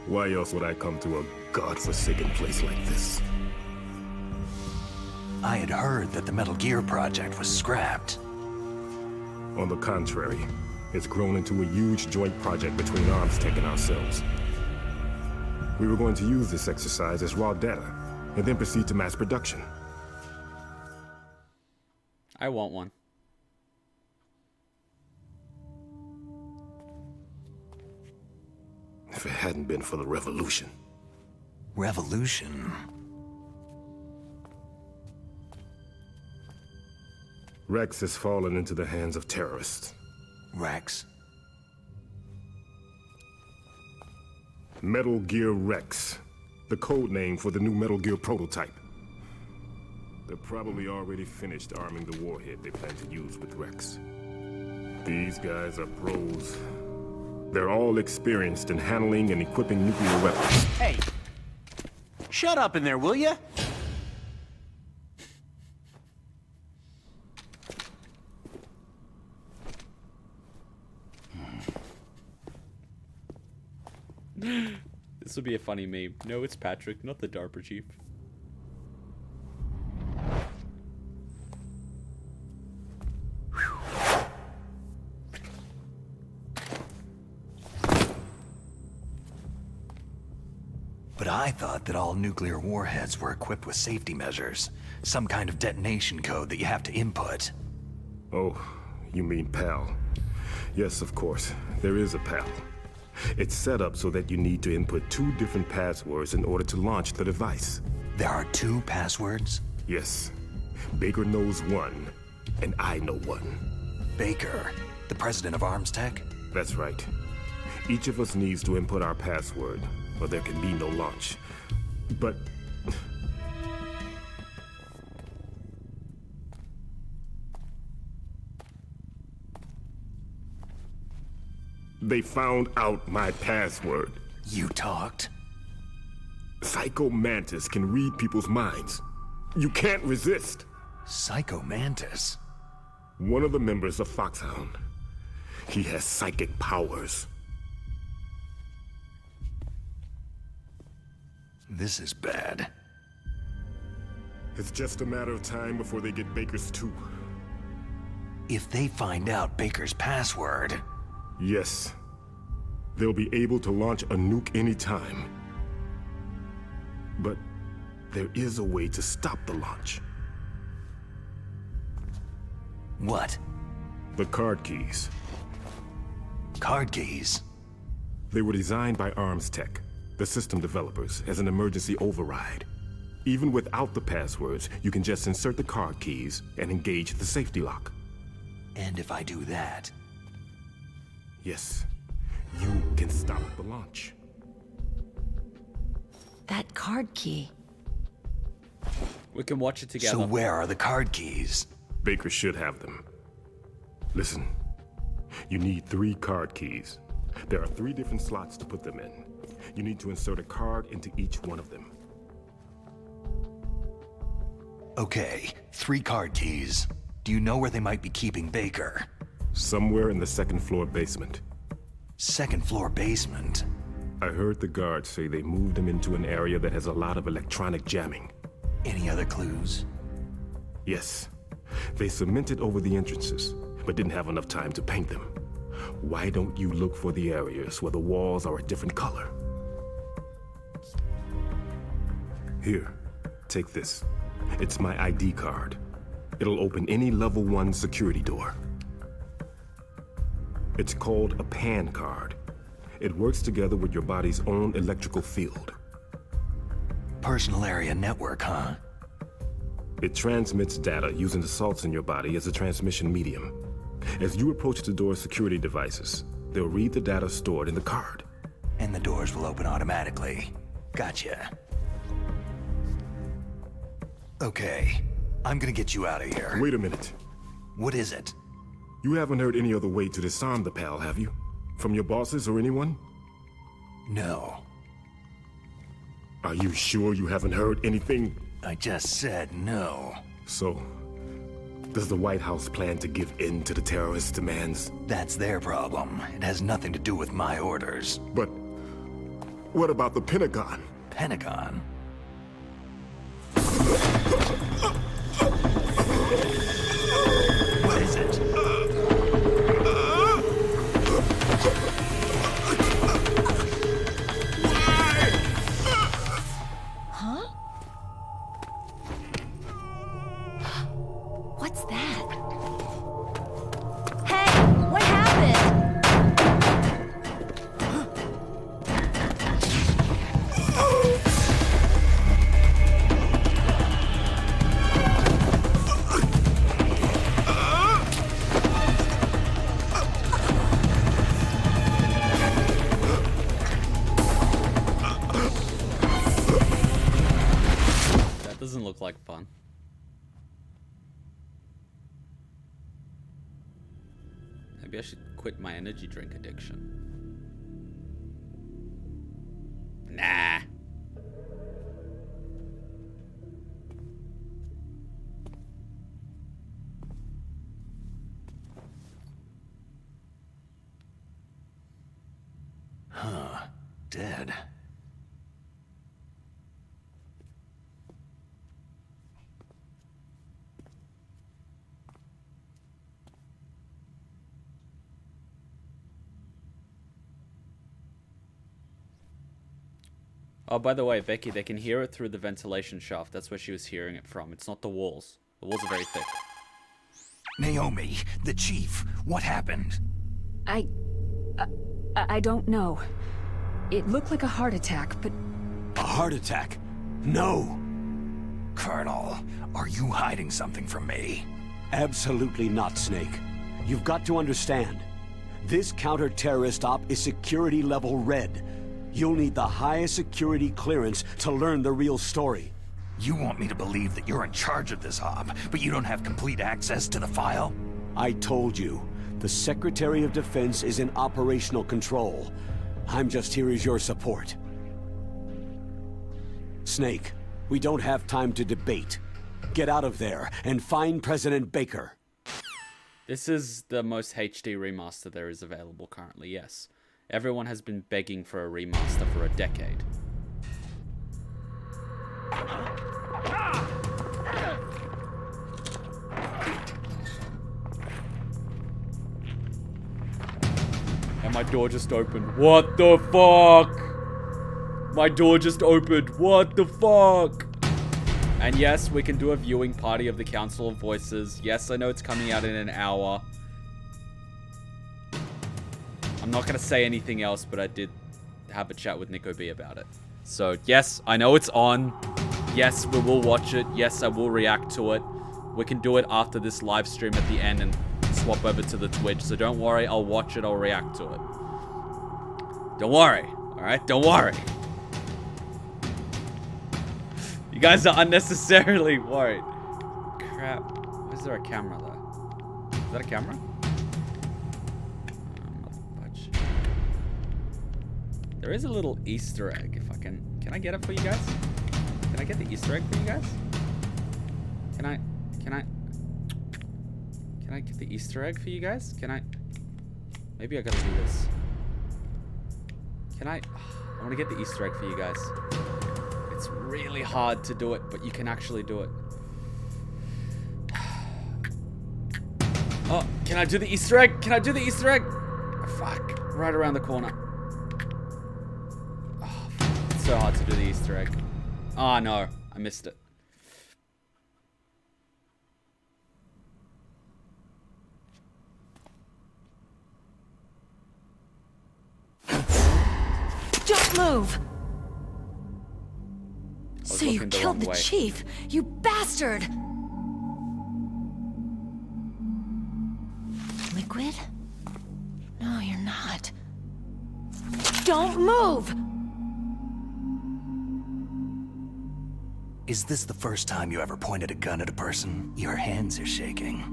Why else would I come to a godforsaken place like this? I had heard that the Metal Gear project was scrapped. On the contrary, it's grown into a huge joint project between ArmsTech and ourselves. We were going to use this exercise as raw data, and then proceed to mass production. I want one. If it hadn't been for the revolution. Revolution? Rex has fallen into the hands of terrorists. Rex? Metal Gear Rex, the code name for the new Metal Gear prototype. They're probably already finished arming the warhead they plan to use with Rex. These guys are pros. They're all experienced in handling and equipping nuclear weapons. Hey! Shut up in there, will ya? This would be a funny meme. No, it's Patrick, not the DARPA chief. But I thought that all nuclear warheads were equipped with safety measures. Some kind of detonation code that you have to input. Oh, you mean PAL. Yes, of course. There is a PAL. It's set up so that you need to input 2 different passwords in order to launch the device. There are 2 passwords? Yes. Baker knows one, and I know one. Baker, the president of ArmsTech? That's right. Each of us needs to input our password, or there can be no launch. But... they found out my password. You talked? Psycho Mantis can read people's minds. You can't resist. Psycho Mantis? One of the members of Foxhound. He has psychic powers. This is bad. It's just a matter of time before they get Baker's too. If they find out Baker's password... Yes. They'll be able to launch a nuke anytime. But there is a way to stop the launch. What? The card keys. Card keys? They were designed by ArmsTech, the system developers, as an emergency override. Even without the passwords, you can just insert the card keys and engage the safety lock. And if I do that... Yes, you can stop the launch. That card key. We can watch it together. So where are the card keys? Baker should have them. Listen, you need 3 card keys. There are 3 different slots to put them in. You need to insert a card into each one of them. Okay, 3 card keys. Do you know where they might be keeping Baker? Somewhere in the 2nd floor basement. 2nd floor basement? I heard the guards say they moved him into an area that has a lot of electronic jamming. Any other clues? Yes. They cemented over the entrances, but didn't have enough time to paint them. Why don't you look for the areas where the walls are a different color? Here, take this. It's my ID card. It'll open any level 1 security door. It's called a PAN card. It works together with your body's own electrical field. Personal area network, huh? It transmits data using the salts in your body as a transmission medium. As you approach the door's security devices, they'll read the data stored in the card. And the doors will open automatically. Gotcha. Okay, I'm gonna get you out of here. Wait a minute. What is it? You haven't heard any other way to disarm the PAL, have you? From your bosses or anyone? No. Are you sure you haven't heard anything? I just said no. So, does the White House plan to give in to the terrorists' demands? That's their problem. It has nothing to do with my orders. But what about the Pentagon? Pentagon? What is it? Huh? What's that? Hey, what happened? Doesn't look like fun. Maybe I should quit my energy drink addiction. Nah. Huh. Dead. Oh, by the way, Becky, they can hear it through the ventilation shaft. That's where she was hearing it from. It's not the walls. The walls are very thick. Naomi, the chief, what happened? I don't know. It looked like a heart attack, but... A heart attack? No! Colonel, are you hiding something from me? Absolutely not, Snake. You've got to understand. This counter-terrorist op is security level red. You'll need the highest security clearance to learn the real story. You want me to believe that you're in charge of this op, but you don't have complete access to the file? I told you. The Secretary of Defense is in operational control. I'm just here as your support. Snake, we don't have time to debate. Get out of there and find President Baker. This is the most HD remaster there is available currently, yes. Everyone has been begging for a remaster for a decade. And my door just opened. What the fuck? My door just opened. What the fuck? And yes, we can do a viewing party of the Council of Voices. Yes, I know it's coming out in an hour. I'm not going to say anything else, but I did have a chat with Nico B about it. So, yes, I know it's on. Yes, we will watch it. Yes, I will react to it. We can do it after this live stream at the end and swap over to the Twitch, so don't worry, I'll watch it, I'll react to it. Don't worry, alright? Don't worry. You guys are unnecessarily worried. Crap. Is there a camera though? Is that a camera? There is a little Easter egg, if I can I get it for you guys? Can I get the Easter egg for you guys? Can I get the Easter egg for you guys? Maybe I gotta do this. I wanna get the Easter egg for you guys. It's really hard to do it, but you can actually do it. Oh, can I do the Easter egg? Can I do the Easter egg? Oh, fuck, right around the corner. So hard to do the Easter egg. Oh no, I missed it. Don't move! So you killed the chief, you bastard! Liquid? No, you're not. Don't move! Is this the first time you ever pointed a gun at a person? Your hands are shaking.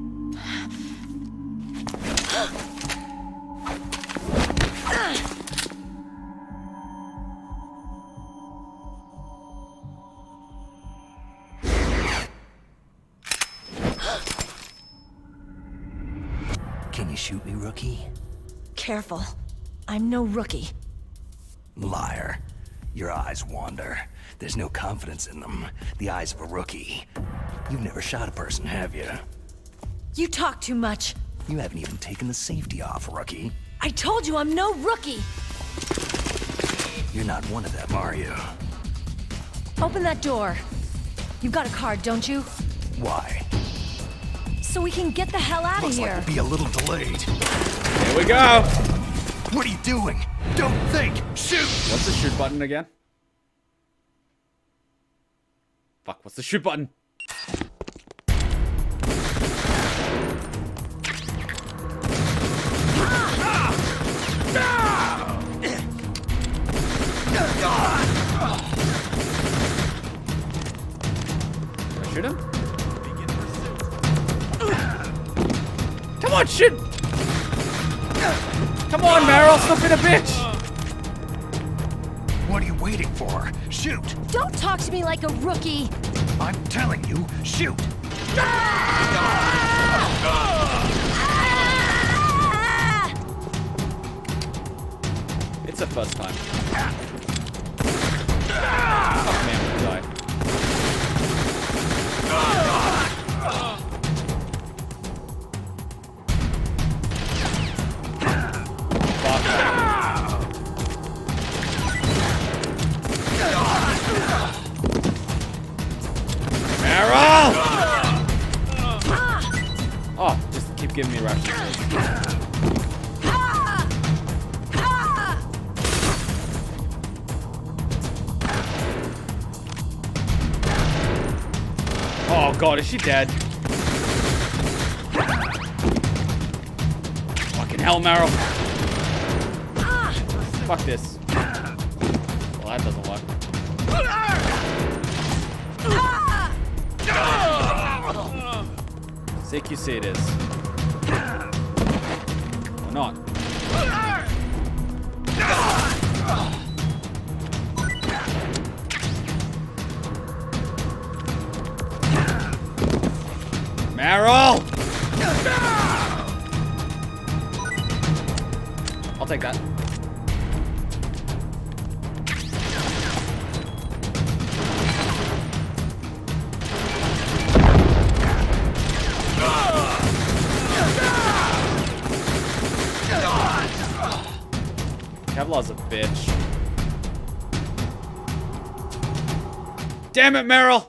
Can you shoot me, rookie? Careful. I'm no rookie. Liar. Your eyes wander. There's no confidence in them. The eyes of a rookie. You've never shot a person, have you? You talk too much. You haven't even taken the safety off, rookie. I told you I'm no rookie! You're not one of them, are you? Open that door. You've got a card, don't you? Why? So we can get the hell out of here. Looks like we'll be a little delayed. Here we go! What are you doing? Don't think! Shoot! What's the shoot button again? Fuck, what's the shoot button? Can I shoot him? Come on, shoot! Come on, Meryl, stop being a bitch! What are you waiting for? Shoot! Don't talk to me like a rookie! I'm telling you, shoot! It's the first time. Oh man, we died. Meryl! Oh, just keep giving me rations. Oh god, is she dead? Fucking hell, Meryl. Fuck this. Well, that doesn't work. CQC it is. Or not. Meryl! I'll take that. Kevlar's a bitch. Damn it, Meryl!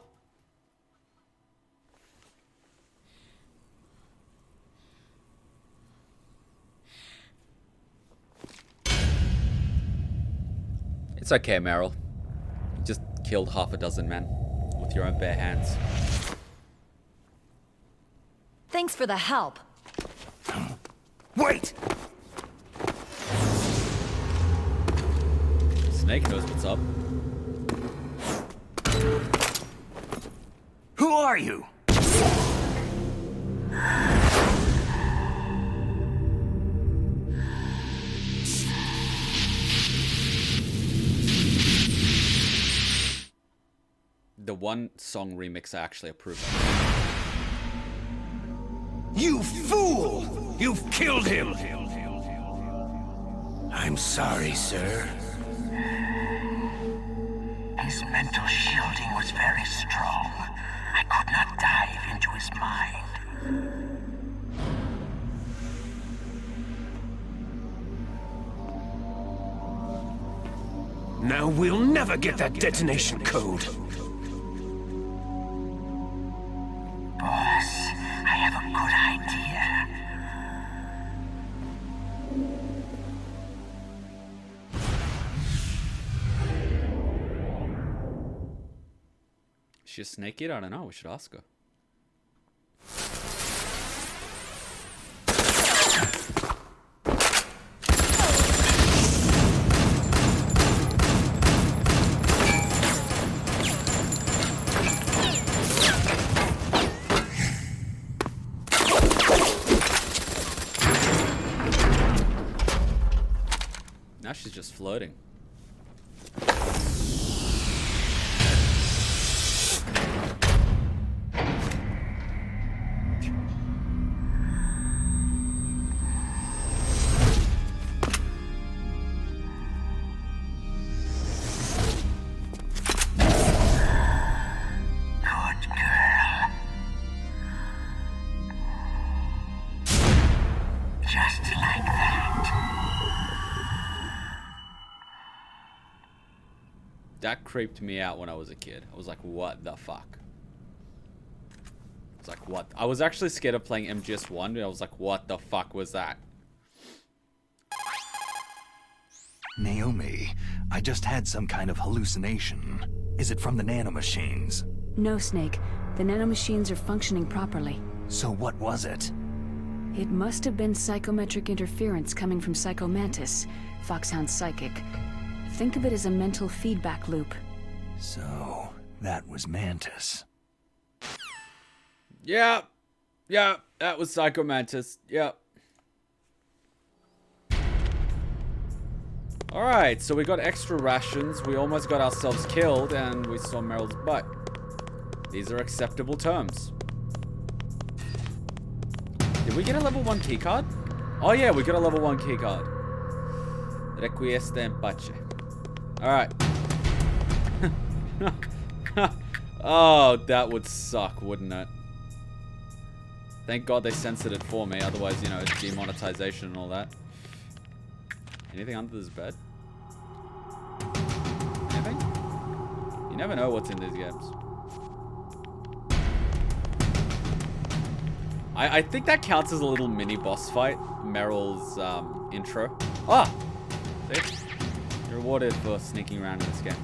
It's okay, Meryl. You just killed half a dozen men with your own bare hands. Thanks for the help. Wait! Snake knows what's up. Who are you? The one song remix I actually approve of. You fool! You've killed him! I'm sorry, sir. His mental shielding was very strong. I could not dive into his mind. Now we'll never get that detonation code. Boss, I have a good idea. Is she a snake eater? I don't know. We should ask her. Now she's just floating. That creeped me out when I was a kid. I was like, what the fuck? It's like, what? I was actually scared of playing MGS 1. I was like, what the fuck was that? Naomi, I just had some kind of hallucination. Is it from the nanomachines? No, Snake. The nanomachines are functioning properly. So what was it? It must have been psychometric interference coming from Psycho Mantis, Foxhound's psychic. Think of it as a mental feedback loop. So, that was Mantis. Yeah. Yeah, that was Psycho Mantis. Yeah. Alright, so we got extra rations, we almost got ourselves killed, and we saw Meryl's butt. These are acceptable terms. Did we get a level 1 keycard? Oh yeah, we got a level 1 keycard. Requiesce in pace. Alright. Oh, that would suck, wouldn't it? Thank God they censored it for me, otherwise, you know, it's demonetization and all that. Anything under this bed? Anything? You never know what's in these games. I think that counts as a little mini boss fight. Meryl's intro. Ah! See? You're rewarded for sneaking around in this game.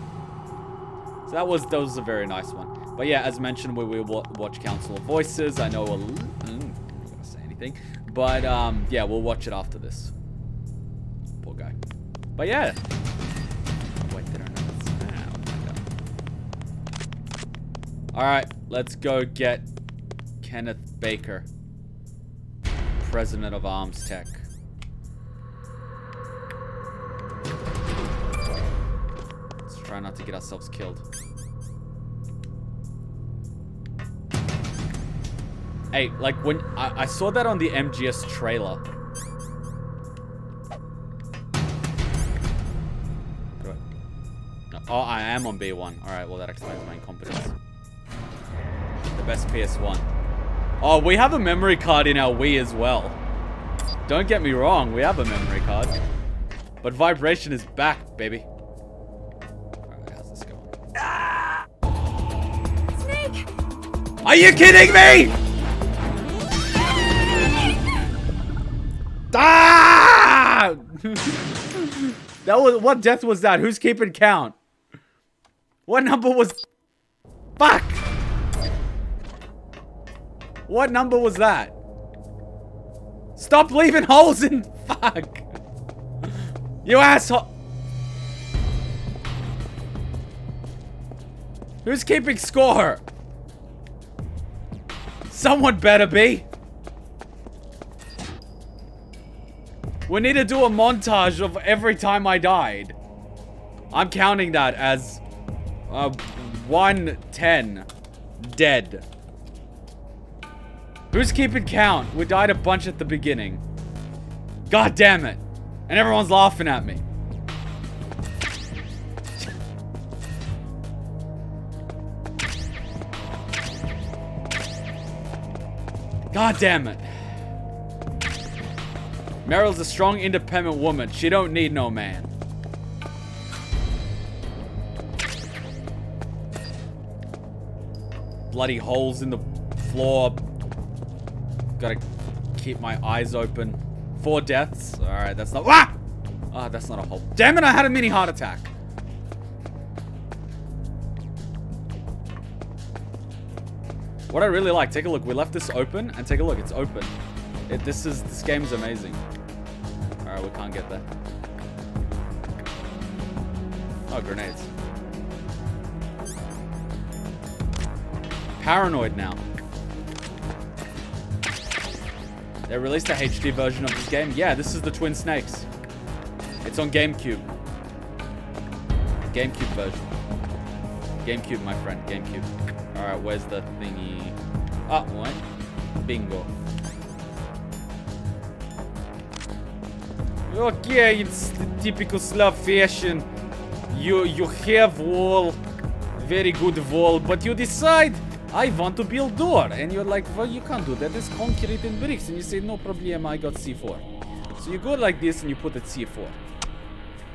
So that was a very nice one. But yeah, as mentioned, we will watch Council of Voices. I know I'm not gonna say anything. But yeah, we'll watch it after this. Poor guy. But yeah. Wait, did I know this? Alright, let's go get Kenneth Baker, President of Arms Tech. Let's try not to get ourselves killed. Hey, like when I saw that on the MGS trailer. Oh, I am on B1. Alright, well that explains my incompetence. The best PS1. Oh, we have a memory card in our Wii as well. Don't get me wrong, we have a memory card. But vibration is back, baby. Alright, how's this going? Ah! Snake! Are you kidding me? Ah! That was, what death was that? Who's keeping count? What number was... Fuck! What number was that? Stop leaving holes in... Fuck. You asshole. Who's keeping score? Someone better be. We need to do a montage of every time I died. I'm counting that as 110 dead. Who's keeping count? We died a bunch at the beginning. God damn it. And everyone's laughing at me. God damn it. Meryl's a strong, independent woman. She don't need no man. Bloody holes in the floor. Gotta keep my eyes open. 4 deaths. Alright, that's not... Ah! Oh, that's not a hole. Damn it, I had a mini heart attack. What I really like, take a look. We left this open, and take a look, it's open. This game's amazing. Alright, we can't get there. Oh, grenades. Paranoid now. They released a HD version of this game. Yeah, this is the Twin Snakes. It's on Gamecube. Gamecube version. Gamecube, my friend. Gamecube. Alright, where's the thingy? Oh, what? Bingo. Okay, it's the typical Slav fashion. You have wall, very good wall, but you decide, I want to build door. And you're like, well, you can't do that. It's concrete and bricks. And you say, no problem, I got C4. So you go like this and you put it C4.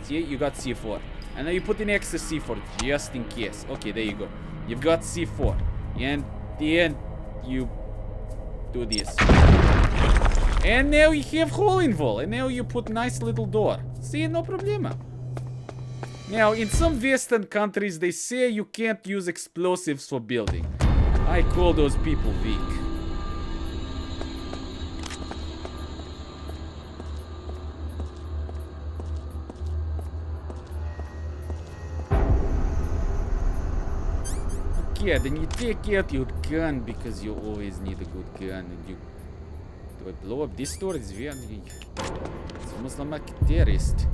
See, you got C4. And then you put in extra C4 just in case. Okay, there you go. You've got C4. And then you do this. And now you have hole in wall. And now you put nice little door. See, no problema. Now, in some Western countries, they say you can't use explosives for building. I call those people weak. Okay, then you take out your gun because you always need a good gun. And you... Do I blow up this door? It's very... It's almost like a terrorist.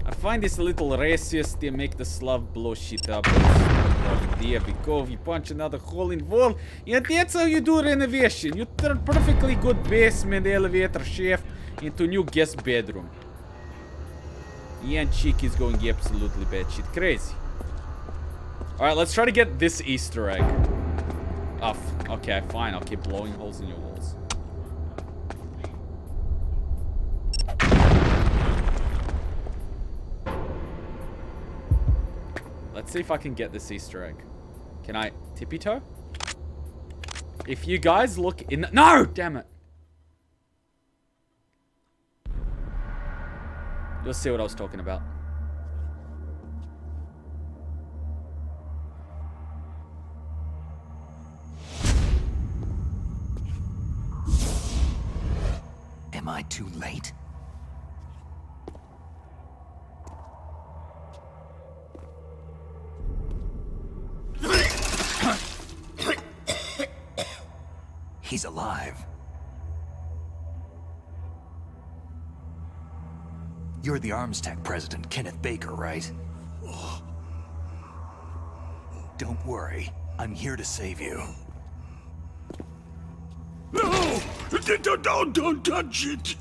I find this a little racist. They make the Slav blow shit up. There we go. We punch another hole in wall. And that's how you do renovation. You turn perfectly good basement elevator shaft into new guest bedroom. And chick is going absolutely batshit crazy. Alright, let's try to get this Easter egg. Oh, okay, fine. I'll keep blowing holes in your walls. Let's see if I can get this Easter egg. Can I tippy toe? If you guys look in the... No! Damn it. You'll see what I was talking about. Am I too late? He's alive. You're the Arms Tech president, Kenneth Baker, right? Don't worry. I'm here to save you. No! Don't touch it!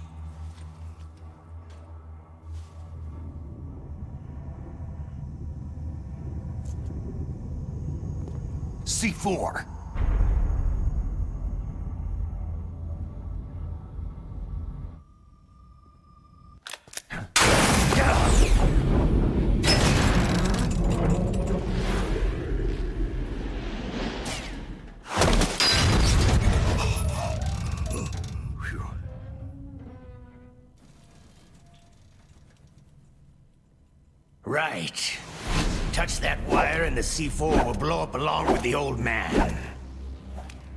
C4. Right. Touch that wire and the C4 will blow up along with the old man.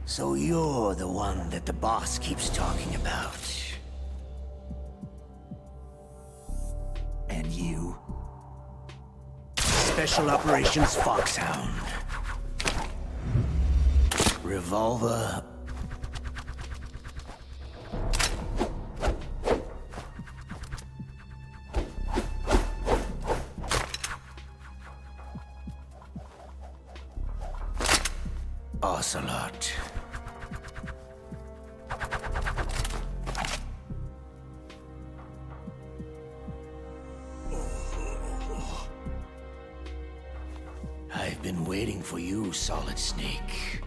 So you're the one that the boss keeps talking about. And you? Special Operations Foxhound. Revolver. Ocelot. I've been waiting for you, Solid Snake.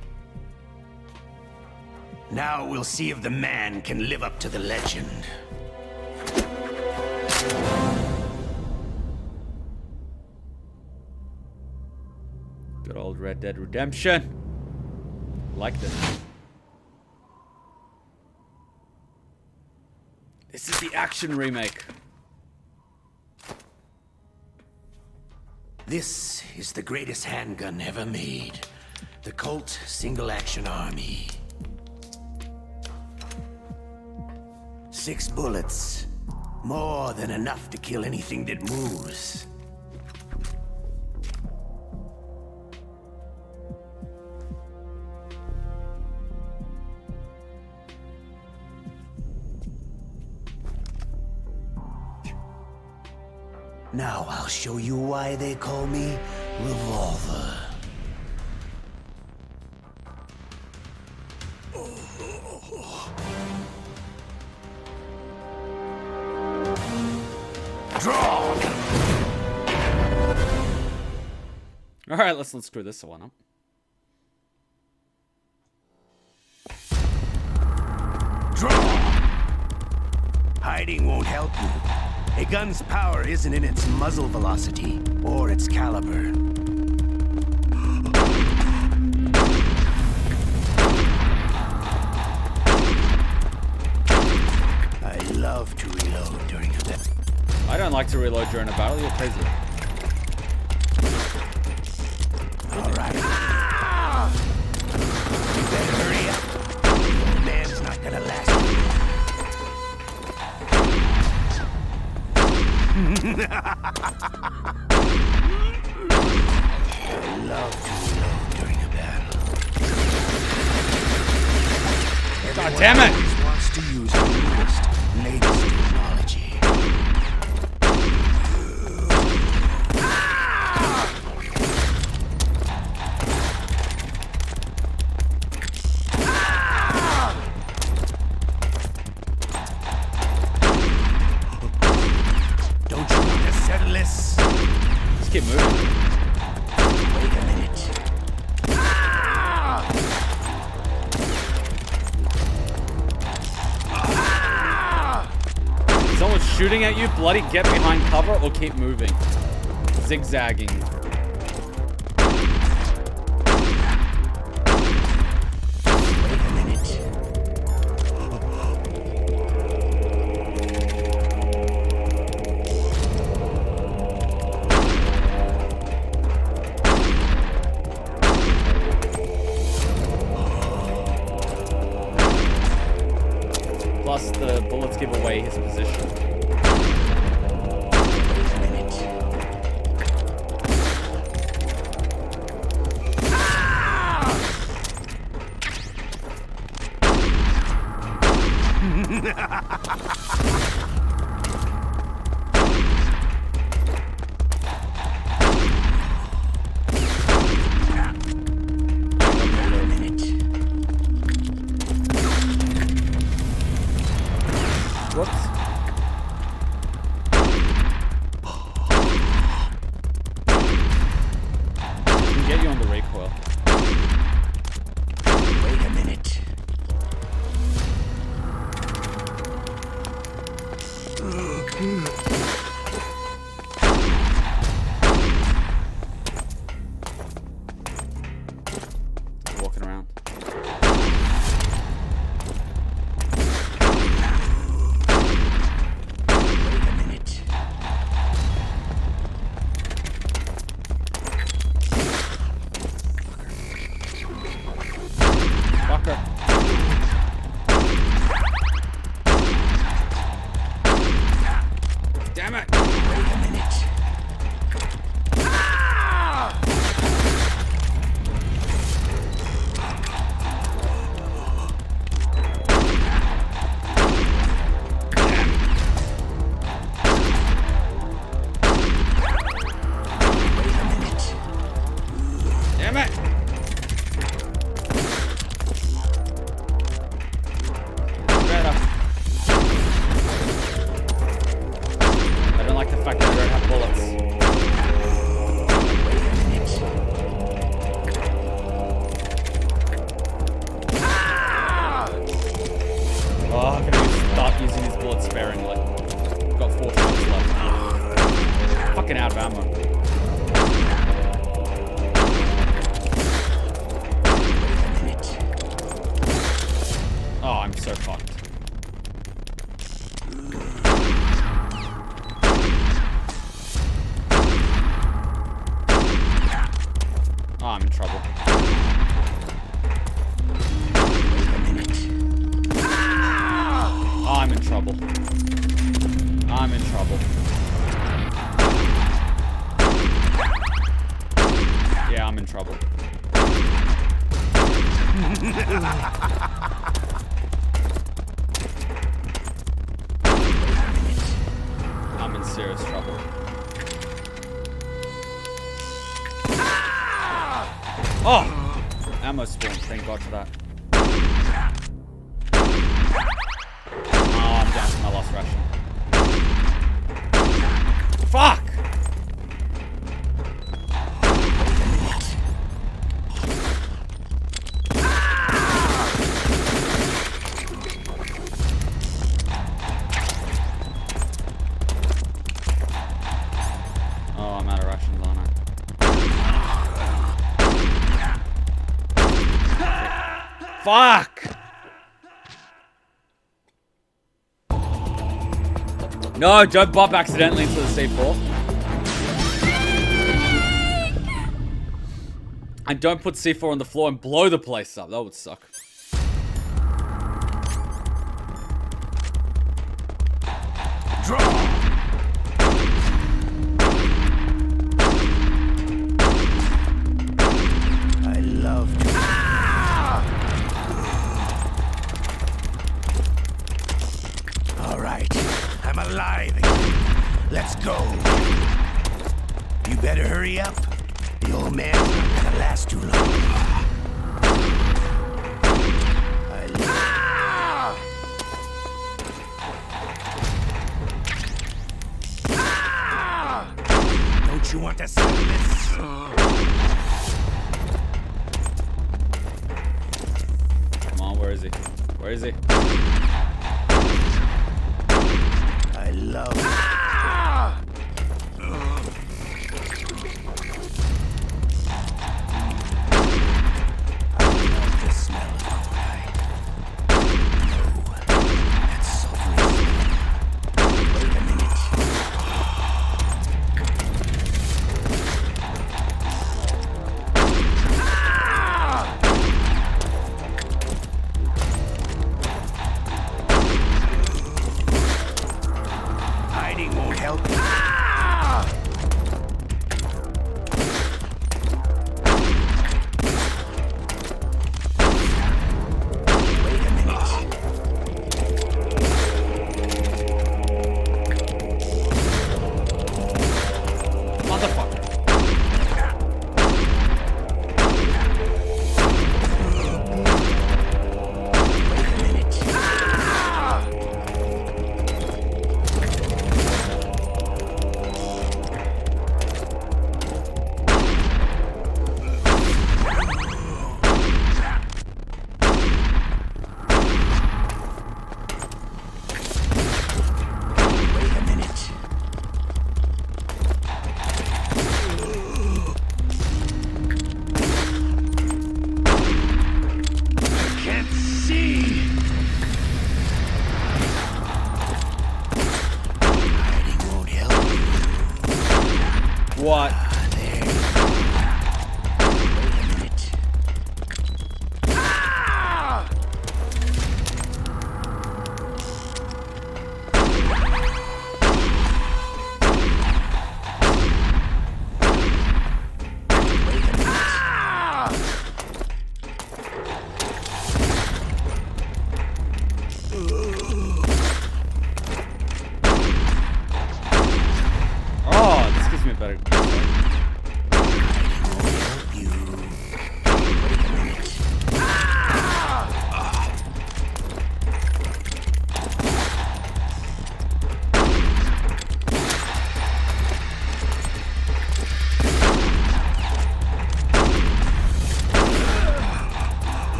Now we'll see if the man can live up to the legend. Good old Red Dead Redemption. Like this. This is the action remake. This is the greatest handgun ever made. The Colt Single Action Army. 6 bullets. More than enough to kill anything that moves. Now I'll show you why they call me Revolver. Draw! Alright, let's screw this one up. Draw! Hiding won't help you. A gun's power isn't in its muzzle velocity or its caliber. I love to reload during a battle. I don't like to reload during a battle, you're crazy. All right. Ah! You better hurry up. The old man's not gonna last. I love to reload during a battle. God damn it! Everyone wants to use the newest, latest technology. Keep moving. Wait a minute. Someone's shooting at you, bloody get behind cover or keep moving. Zigzagging. Plus, the bullets give away his position. Walking around. Wait a minute. Fucker. Damn it! Better. I don't like the fact that I don't have bullets. Oh, I'm gonna start using these bullets sparingly. Got 4 shots left. Fucking out of ammo. Oh, I'm so fucked. Oh, I'm in trouble. Oh, I'm in trouble. I'm in trouble. Yeah, I'm in trouble. I'm in serious trouble. Oh! Ammo spawn, thank God for that. Oh, I'm down to my last ration. Fuck! Oh, I'm out of rations, aren't I? Fuck! No, don't bump accidentally into the C4. And don't put C4 on the floor and blow the place up. That would suck. Draw! I love you. All right, I'm alive again. Let's go. You better hurry up. The old man's not gonna last too long. Don't you want to settle this? Come on, where is he? Where is he? I love it. I love the smell of alright. No, that sultry smell. Wait a minute.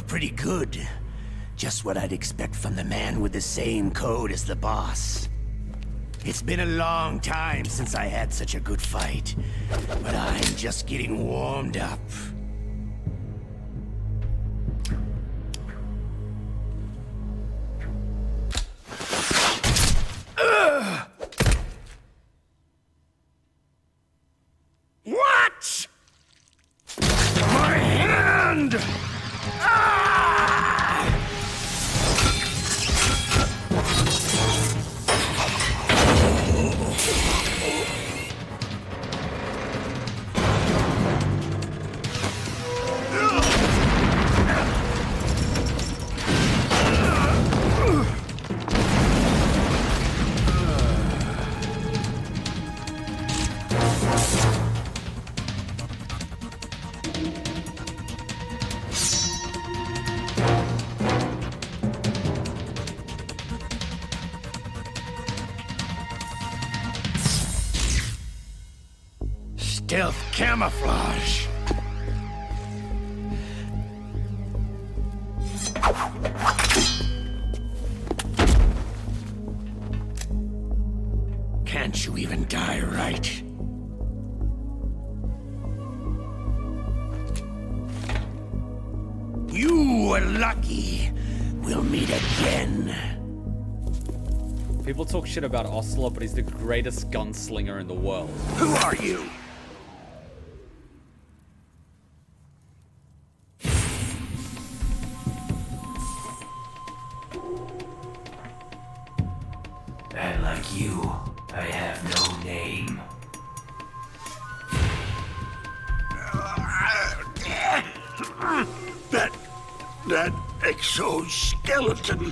pretty good. Just what I'd expect from the man with the same code as the boss. It's been a long time since I had such a good fight, but I'm just getting warmed up. What? My hand! Stealth camouflage. Can't you even die right? You were lucky. We'll meet again. People talk shit about Ocelot, but he's the greatest gunslinger in the world. Who are you? And like you, I have no name. That exoskeleton.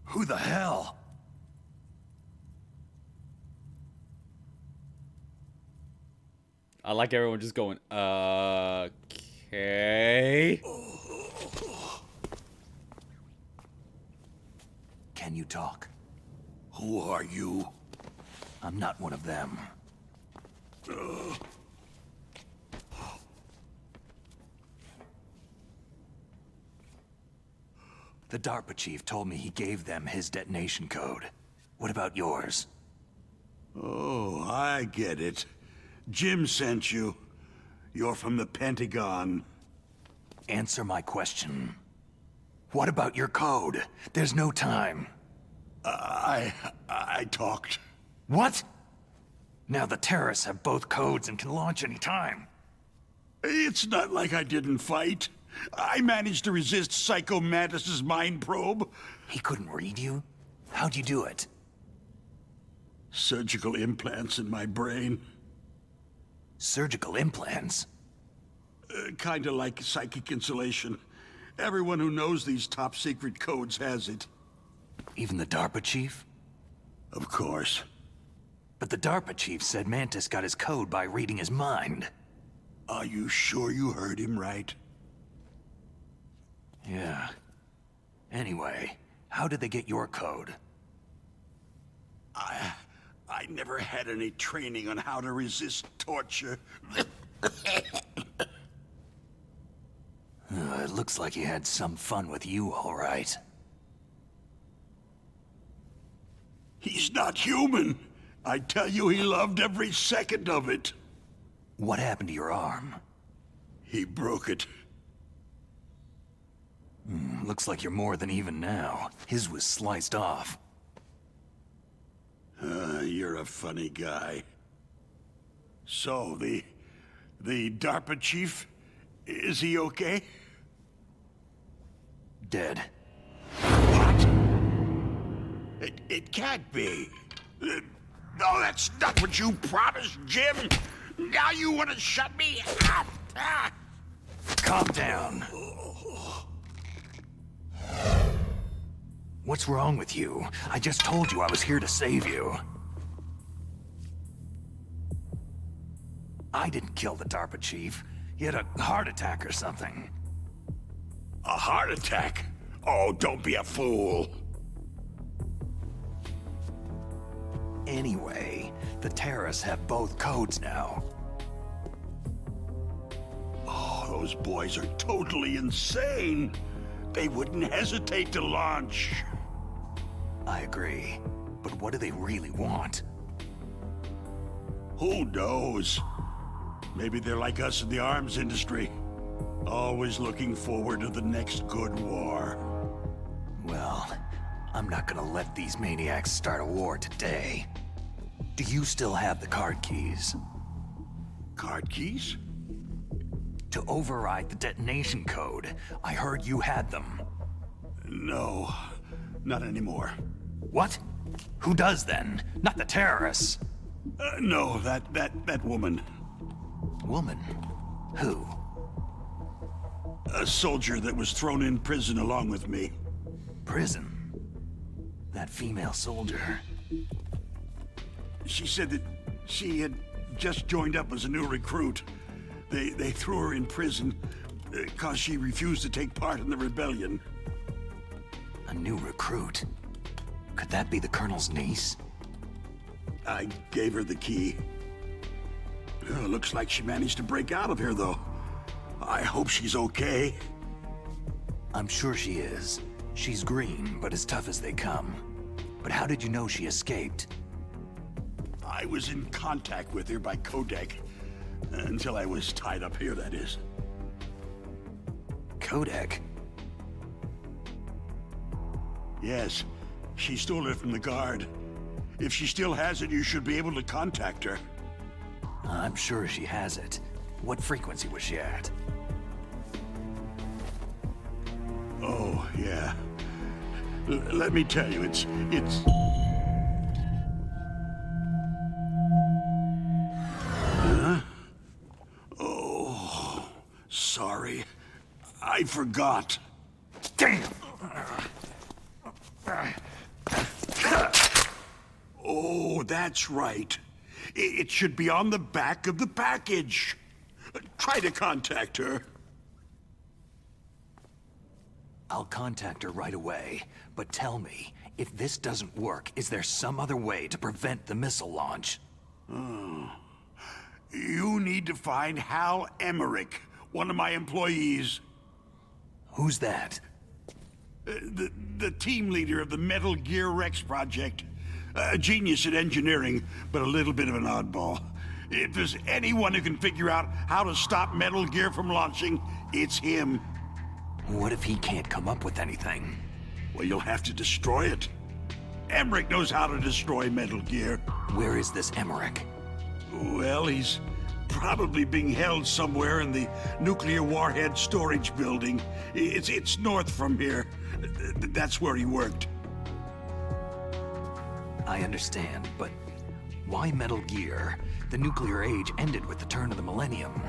Who the hell? I like everyone just going, okay. Can you talk? Who are you? I'm not one of them. The DARPA chief told me he gave them his detonation code. What about yours? Oh, I get it. Jim sent you. You're from the Pentagon. Answer my question. What about your code? There's no time. I talked. What? Now the terrorists have both codes and can launch any time. It's not like I didn't fight. I managed to resist Psycho Mantis's mind probe. He couldn't read you? How'd you do it? Surgical implants in my brain. Surgical implants? Kinda like psychic insulation. Everyone who knows these top-secret codes has it. Even the DARPA chief? Of course. But the DARPA chief said Mantis got his code by reading his mind. Are you sure you heard him right? Yeah. Anyway, how did they get your code? I I never had any training on how to resist torture. It looks like he had some fun with you, all right. He's not human. I tell you, he loved every second of it. What happened to your arm? He broke it. Looks like you're more than even now. His was sliced off. You're a funny guy. So, the DARPA chief, is he okay? Dead. What? It can't be. No, that's not what you promised, Jim. Now you want to shut me up. Calm down. What's wrong with you? I just told you I was here to save you. I didn't kill the DARPA chief. He had a heart attack or something. A heart attack? Oh, don't be a fool. Anyway, the terrorists have both codes now. Oh, those boys are totally insane. They wouldn't hesitate to launch. I agree. But what do they really want? Who knows? Maybe they're like us in the arms industry. Always looking forward to the next good war. Well, I'm not gonna let these maniacs start a war today. Do you still have the card keys? Card keys? To override the detonation code. I heard you had them. No, not anymore. What? Who does then? Not the terrorists. No, that woman. Woman? Who? A soldier that was thrown in prison along with me. Prison? That female soldier. She said that she had just joined up as a new recruit. They threw her in prison because she refused to take part in the rebellion. A new recruit? Could that be the Colonel's niece? I gave her the key. Looks like she managed to break out of here, though. I hope she's okay. I'm sure she is. She's green, but as tough as they come. But how did you know she escaped? I was in contact with her by codec. Until I was tied up here, that is. Codec? Yes. She stole it from the guard. If she still has it, you should be able to contact her. I'm sure she has it. What frequency was she at? Oh, yeah. Let me tell you, it's... Huh? Oh, sorry. I forgot. Damn! Oh, that's right. It should be on the back of the package. Try to contact her. I'll contact her right away. But tell me, if this doesn't work, is there some other way to prevent the missile launch? You need to find Hal Emmerich, one of my employees. Who's that? The team leader of the Metal Gear Rex project. A genius at engineering, but a little bit of an oddball. If there's anyone who can figure out how to stop Metal Gear from launching, it's him. What if he can't come up with anything? Well, you'll have to destroy it. Emmerich knows how to destroy Metal Gear. Where is this Emmerich? Well, he's probably being held somewhere in the nuclear warhead storage building. It's north from here. That's where he worked. I understand, but why Metal Gear? The nuclear age ended with the turn of the millennium.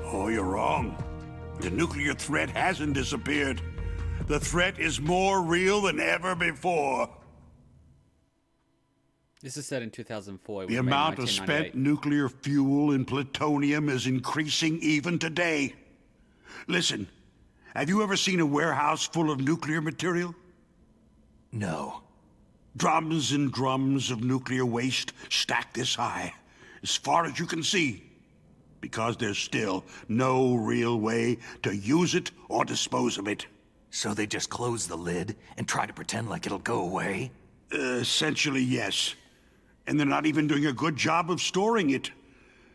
Oh, you're wrong. The nuclear threat hasn't disappeared. The threat is more real than ever before. This is set in 2004. It was The made in amount of 1998. spent nuclear fuel and plutonium is increasing even today. Listen, have you ever seen a warehouse full of nuclear material? No. Drums and drums of nuclear waste stacked this high, as far as you can see, because there's still no real way to use it or dispose of it. So they just close the lid and try to pretend like it'll go away? Essentially, yes. And they're not even doing a good job of storing it.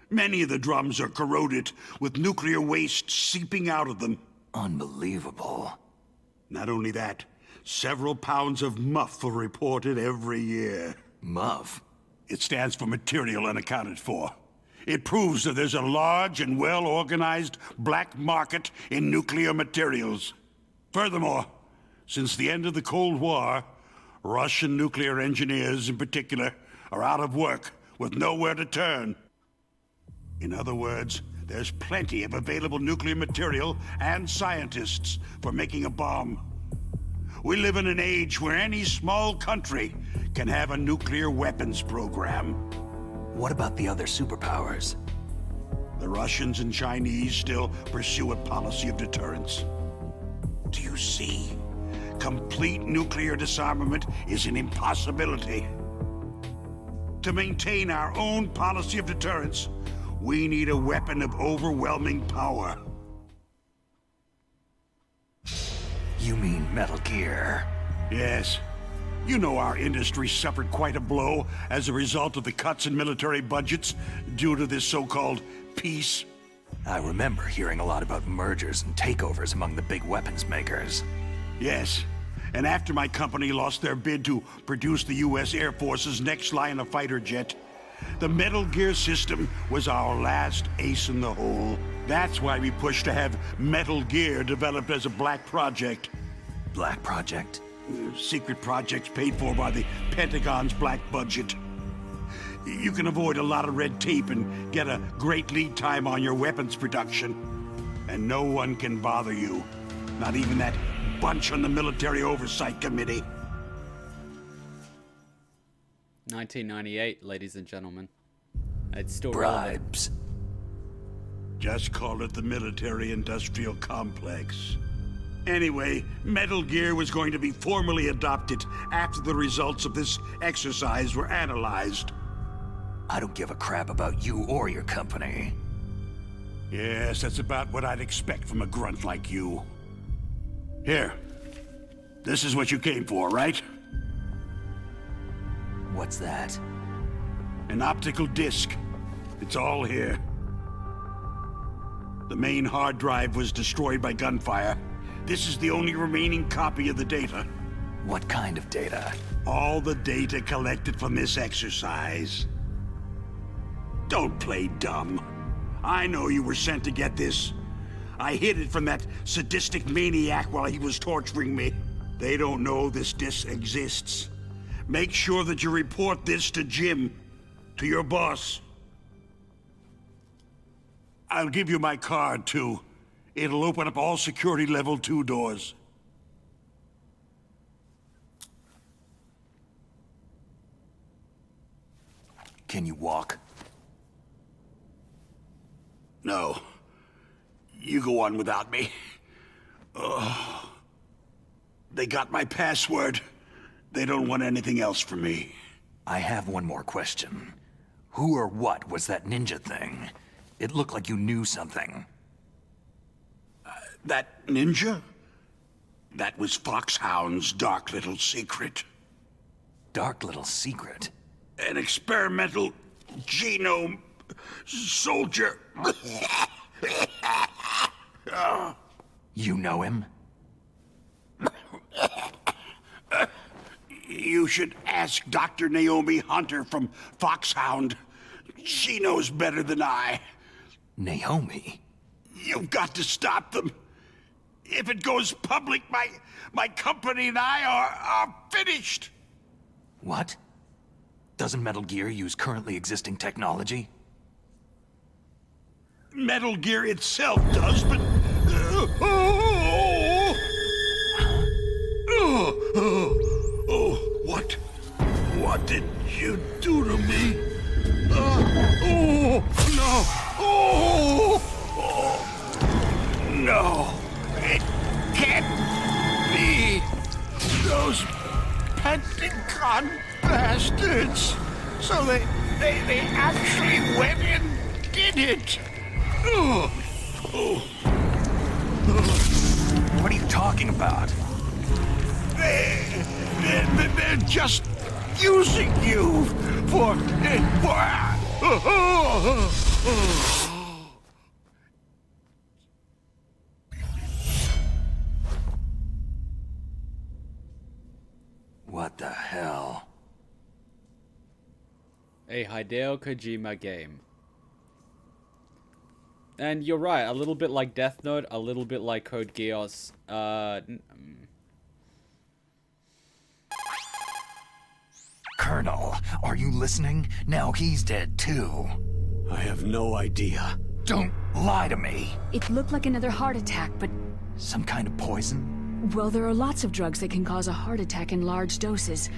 Many of the drums are corroded, with nuclear waste seeping out of them. Unbelievable. Not only that, several pounds of MUF are reported every year. MUF? It stands for Material Unaccounted For. It proves that there's a large and well-organized black market in nuclear materials. Furthermore, since the end of the Cold War, Russian nuclear engineers in particular are out of work with nowhere to turn. In other words, there's plenty of available nuclear material and scientists for making a bomb. We live in an age where any small country can have a nuclear weapons program. What about the other superpowers? The Russians and Chinese still pursue a policy of deterrence. Do you see? Complete nuclear disarmament is an impossibility. To maintain our own policy of deterrence, we need a weapon of overwhelming power. You mean Metal Gear? Yes. You know our industry suffered quite a blow as a result of the cuts in military budgets due to this so-called peace. I remember hearing a lot about mergers and takeovers among the big weapons makers. Yes. And after my company lost their bid to produce the U.S. Air Force's next line of fighter jet, the Metal Gear system was our last ace in the hole. That's why we pushed to have Metal Gear developed as a black project. Black project? Secret projects paid for by the Pentagon's black budget. You can avoid a lot of red tape and get a great lead time on your weapons production. And no one can bother you. Not even that bunch on the Military Oversight Committee. 1998, ladies and gentlemen. It's still bribes. Relevant. Just call it the military-industrial complex. Anyway, Metal Gear was going to be formally adopted after the results of this exercise were analyzed. I don't give a crap about you or your company. Yes, that's about what I'd expect from a grunt like you. Here. This is what you came for, right? What's that? An optical disc. It's all here. The main hard drive was destroyed by gunfire. This is the only remaining copy of the data. What kind of data? All the data collected from this exercise. Don't play dumb. I know you were sent to get this. I hid it from that sadistic maniac while he was torturing me. They don't know this disc exists. Make sure that you report this to Jim, to your boss. I'll give you my card, too. It'll open up all security level 2 doors. Can you walk? No. You go on without me. They got my password. They don't want anything else from me. I have one more question. Who or what was that ninja thing? It looked like you knew something. That ninja? That was Foxhound's dark little secret. Dark little secret? An experimental genome soldier. You know him? You should ask Dr. Naomi Hunter from Foxhound. She knows better than I. Naomi? You've got to stop them. If it goes public, my company and I are finished. What? Doesn't Metal Gear use currently existing technology? Metal Gear itself does, but... What did you do to me? No! It can't be! Those Pentagon bastards! So they actually went and did it! What are you talking about? They're just using you for... What the hell? A Hideo Kojima game. And you're right, a little bit like Death Note, a little bit like Code Geass. Colonel, are you listening? Now he's dead too. I have no idea. Don't lie to me. It looked like another heart attack, but... Some kind of poison? Well, there are lots of drugs that can cause a heart attack in large doses.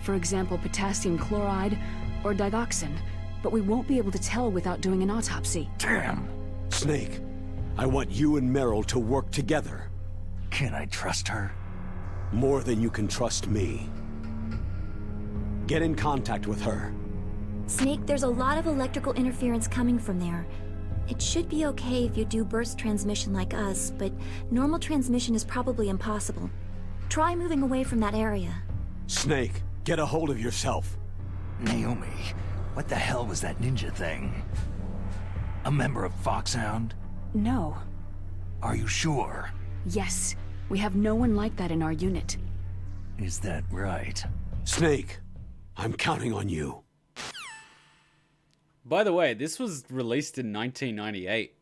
For example, potassium chloride or digoxin. But we won't be able to tell without doing an autopsy. Damn. Snake, I want you and Meryl to work together. Can I trust her? More than you can trust me. Get in contact with her. Snake, there's a lot of electrical interference coming from there. It should be okay if you do burst transmission like us, but normal transmission is probably impossible. Try moving away from that area. Snake, get a hold of yourself. Naomi, what the hell was that ninja thing? A member of Foxhound? No. Are you sure? Yes. We have no one like that in our unit. Is that right? Snake, I'm counting on you. By the way, this was released in 1998.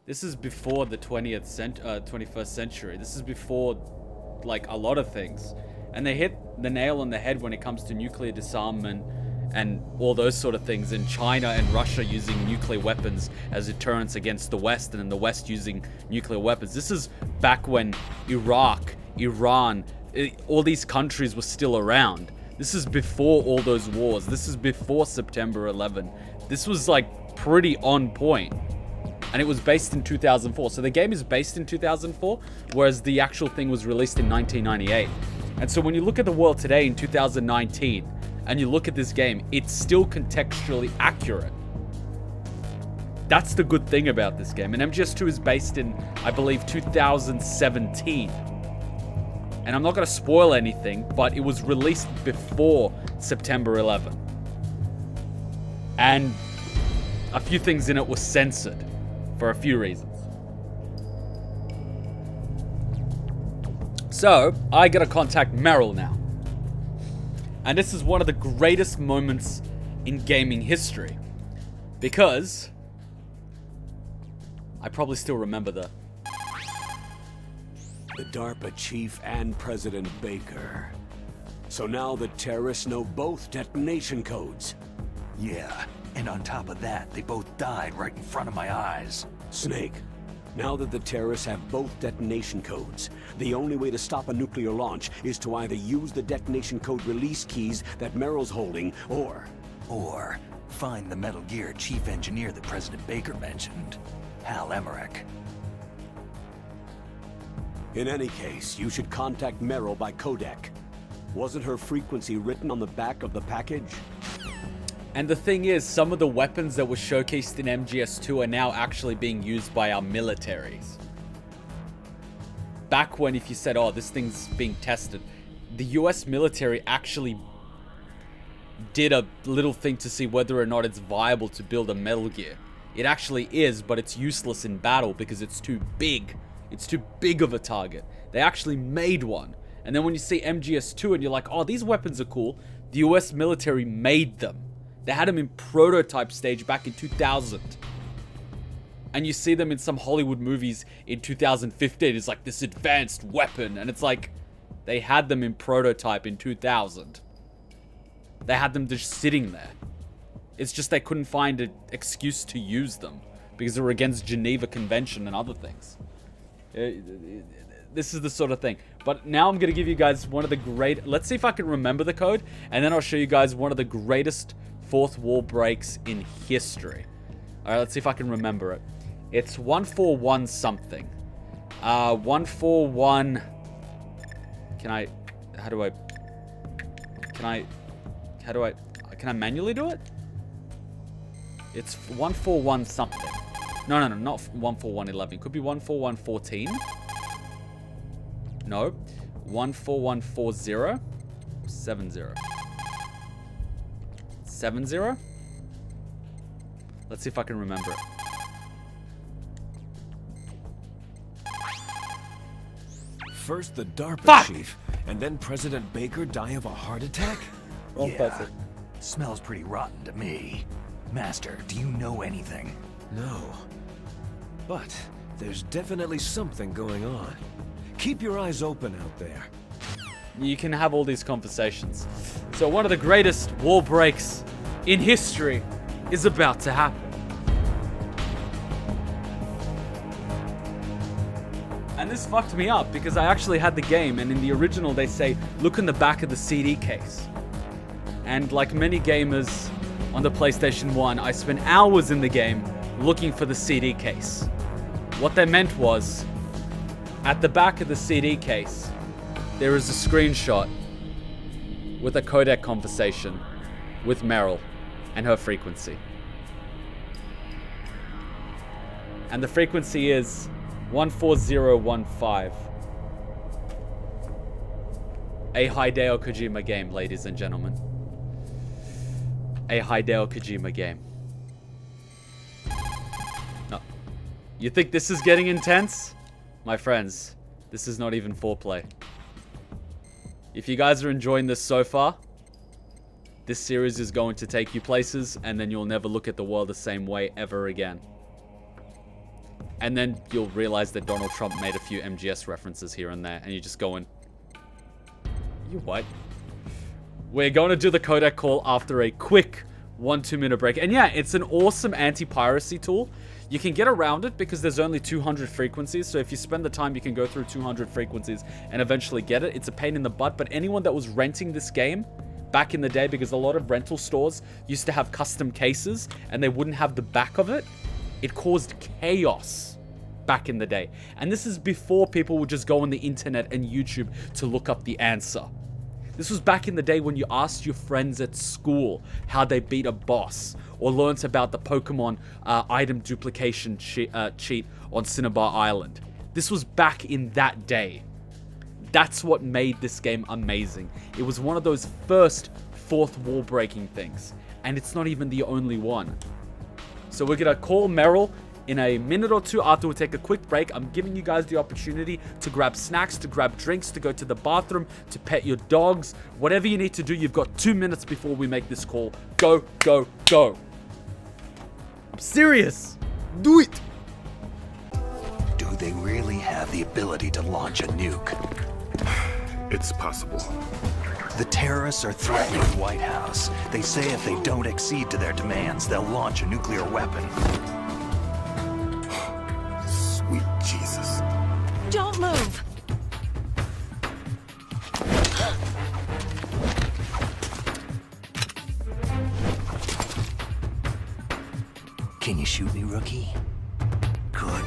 This is before the 21st century. This is before, like, a lot of things. And they hit the nail on the head when it comes to nuclear disarmament and all those sort of things. In China and Russia using nuclear weapons as deterrents against the West, and then the West using nuclear weapons. This is back when Iraq, Iran, all these countries were still around. This is before all those wars. This is before September 11. This was like pretty on point. And it was based in 2004. So the game is based in 2004, whereas the actual thing was released in 1998. And so when you look at the world today in 2019, and you look at this game, it's still contextually accurate. That's the good thing about this game. And MGS2 is based in, I believe, 2017. And I'm not going to spoil anything, but it was released before September 11. And a few things in it were censored for a few reasons. So, I gotta contact Meryl now. And this is one of the greatest moments in gaming history. Because I probably still remember the DARPA chief and President Baker. So now the terrorists know both detonation codes. Yeah, and on top of that, they both died right in front of my eyes. Snake, now that the terrorists have both detonation codes, the only way to stop a nuclear launch is to either use the detonation code release keys that Meryl's holding, or find the Metal Gear chief engineer that President Baker mentioned, Hal Emmerich. In any case, you should contact Meryl by codec. Wasn't her frequency written on the back of the package? And the thing is, some of the weapons that were showcased in MGS2 are now actually being used by our militaries. Back when, if you said, oh, this thing's being tested, the US military actually did a little thing to see whether or not it's viable to build a Metal Gear. It actually is, but it's useless in battle because it's too big. It's too big of a target. They actually made one. And then when you see MGS2 and you're like, oh, these weapons are cool, the US military made them. They had them in prototype stage back in 2000. And you see them in some Hollywood movies in 2015. It's like this advanced weapon. And it's like, they had them in prototype in 2000. They had them just sitting there. It's just they couldn't find an excuse to use them because they were against Geneva Convention and other things. This is the sort of thing. But now I'm going to give you guys one of the great... Let's see if I can remember the code. And then I'll show you guys one of the greatest fourth wall breaks in history. Alright, let's see if I can remember it. It's 141 something. 141... Can I... Can I manually do it? It's 141 something. No, not 14111. Could be 14114. No. 14140. 70. 70? Let's see if I can remember it. First the DARPA Fuck! chief, and then President Baker die of a heart attack? Yeah, smells pretty rotten to me. Master, do you know anything? No. But there's definitely something going on. Keep your eyes open out there. You can have all these conversations. So one of the greatest wall breaks in history is about to happen. And this fucked me up because I actually had the game, and in the original they say, look in the back of the CD case. And like many gamers on the PlayStation 1, I spent hours in the game looking for the CD case. What they meant was, at the back of the CD case, there is a screenshot with a codec conversation with Meryl and her frequency. And the frequency is 14015. A Hideo Kojima game, ladies and gentlemen. A Hideo Kojima game. No. You think this is getting intense? My friends, this is not even foreplay. If you guys are enjoying this so far, this series is going to take you places, and then you'll never look at the world the same way ever again. And then you'll realize that Donald Trump made a few MGS references here and there, and you're just going, you what? We're going to do the codec call after a quick 1-2 minute break. And yeah, it's an awesome anti-piracy tool. You can get around it because there's only 200 frequencies. So if you spend the time, you can go through 200 frequencies and eventually get it. It's a pain in the butt, but anyone that was renting this game back in the day, because a lot of rental stores used to have custom cases and they wouldn't have the back of it, it caused chaos back in the day. And this is before people would just go on the internet and YouTube to look up the answer. This was back in the day when you asked your friends at school how they beat a boss, or learnt about the Pokemon item duplication cheat on Cinnabar Island. This was back in that day. That's what made this game amazing. It was one of those first fourth wall breaking things, and it's not even the only one. So we're gonna call Meryl in a minute or two after we take a quick break. I'm giving you guys the opportunity to grab snacks, to grab drinks, to go to the bathroom, to pet your dogs. Whatever you need to do, you've got 2 minutes before we make this call. Go, go, go. I'm serious. Do it. Do they really have the ability to launch a nuke? It's possible. The terrorists are threatening the White House. They say if they don't accede to their demands, they'll launch a nuclear weapon. Sweet Jesus. Don't move! Can you shoot me, rookie? Good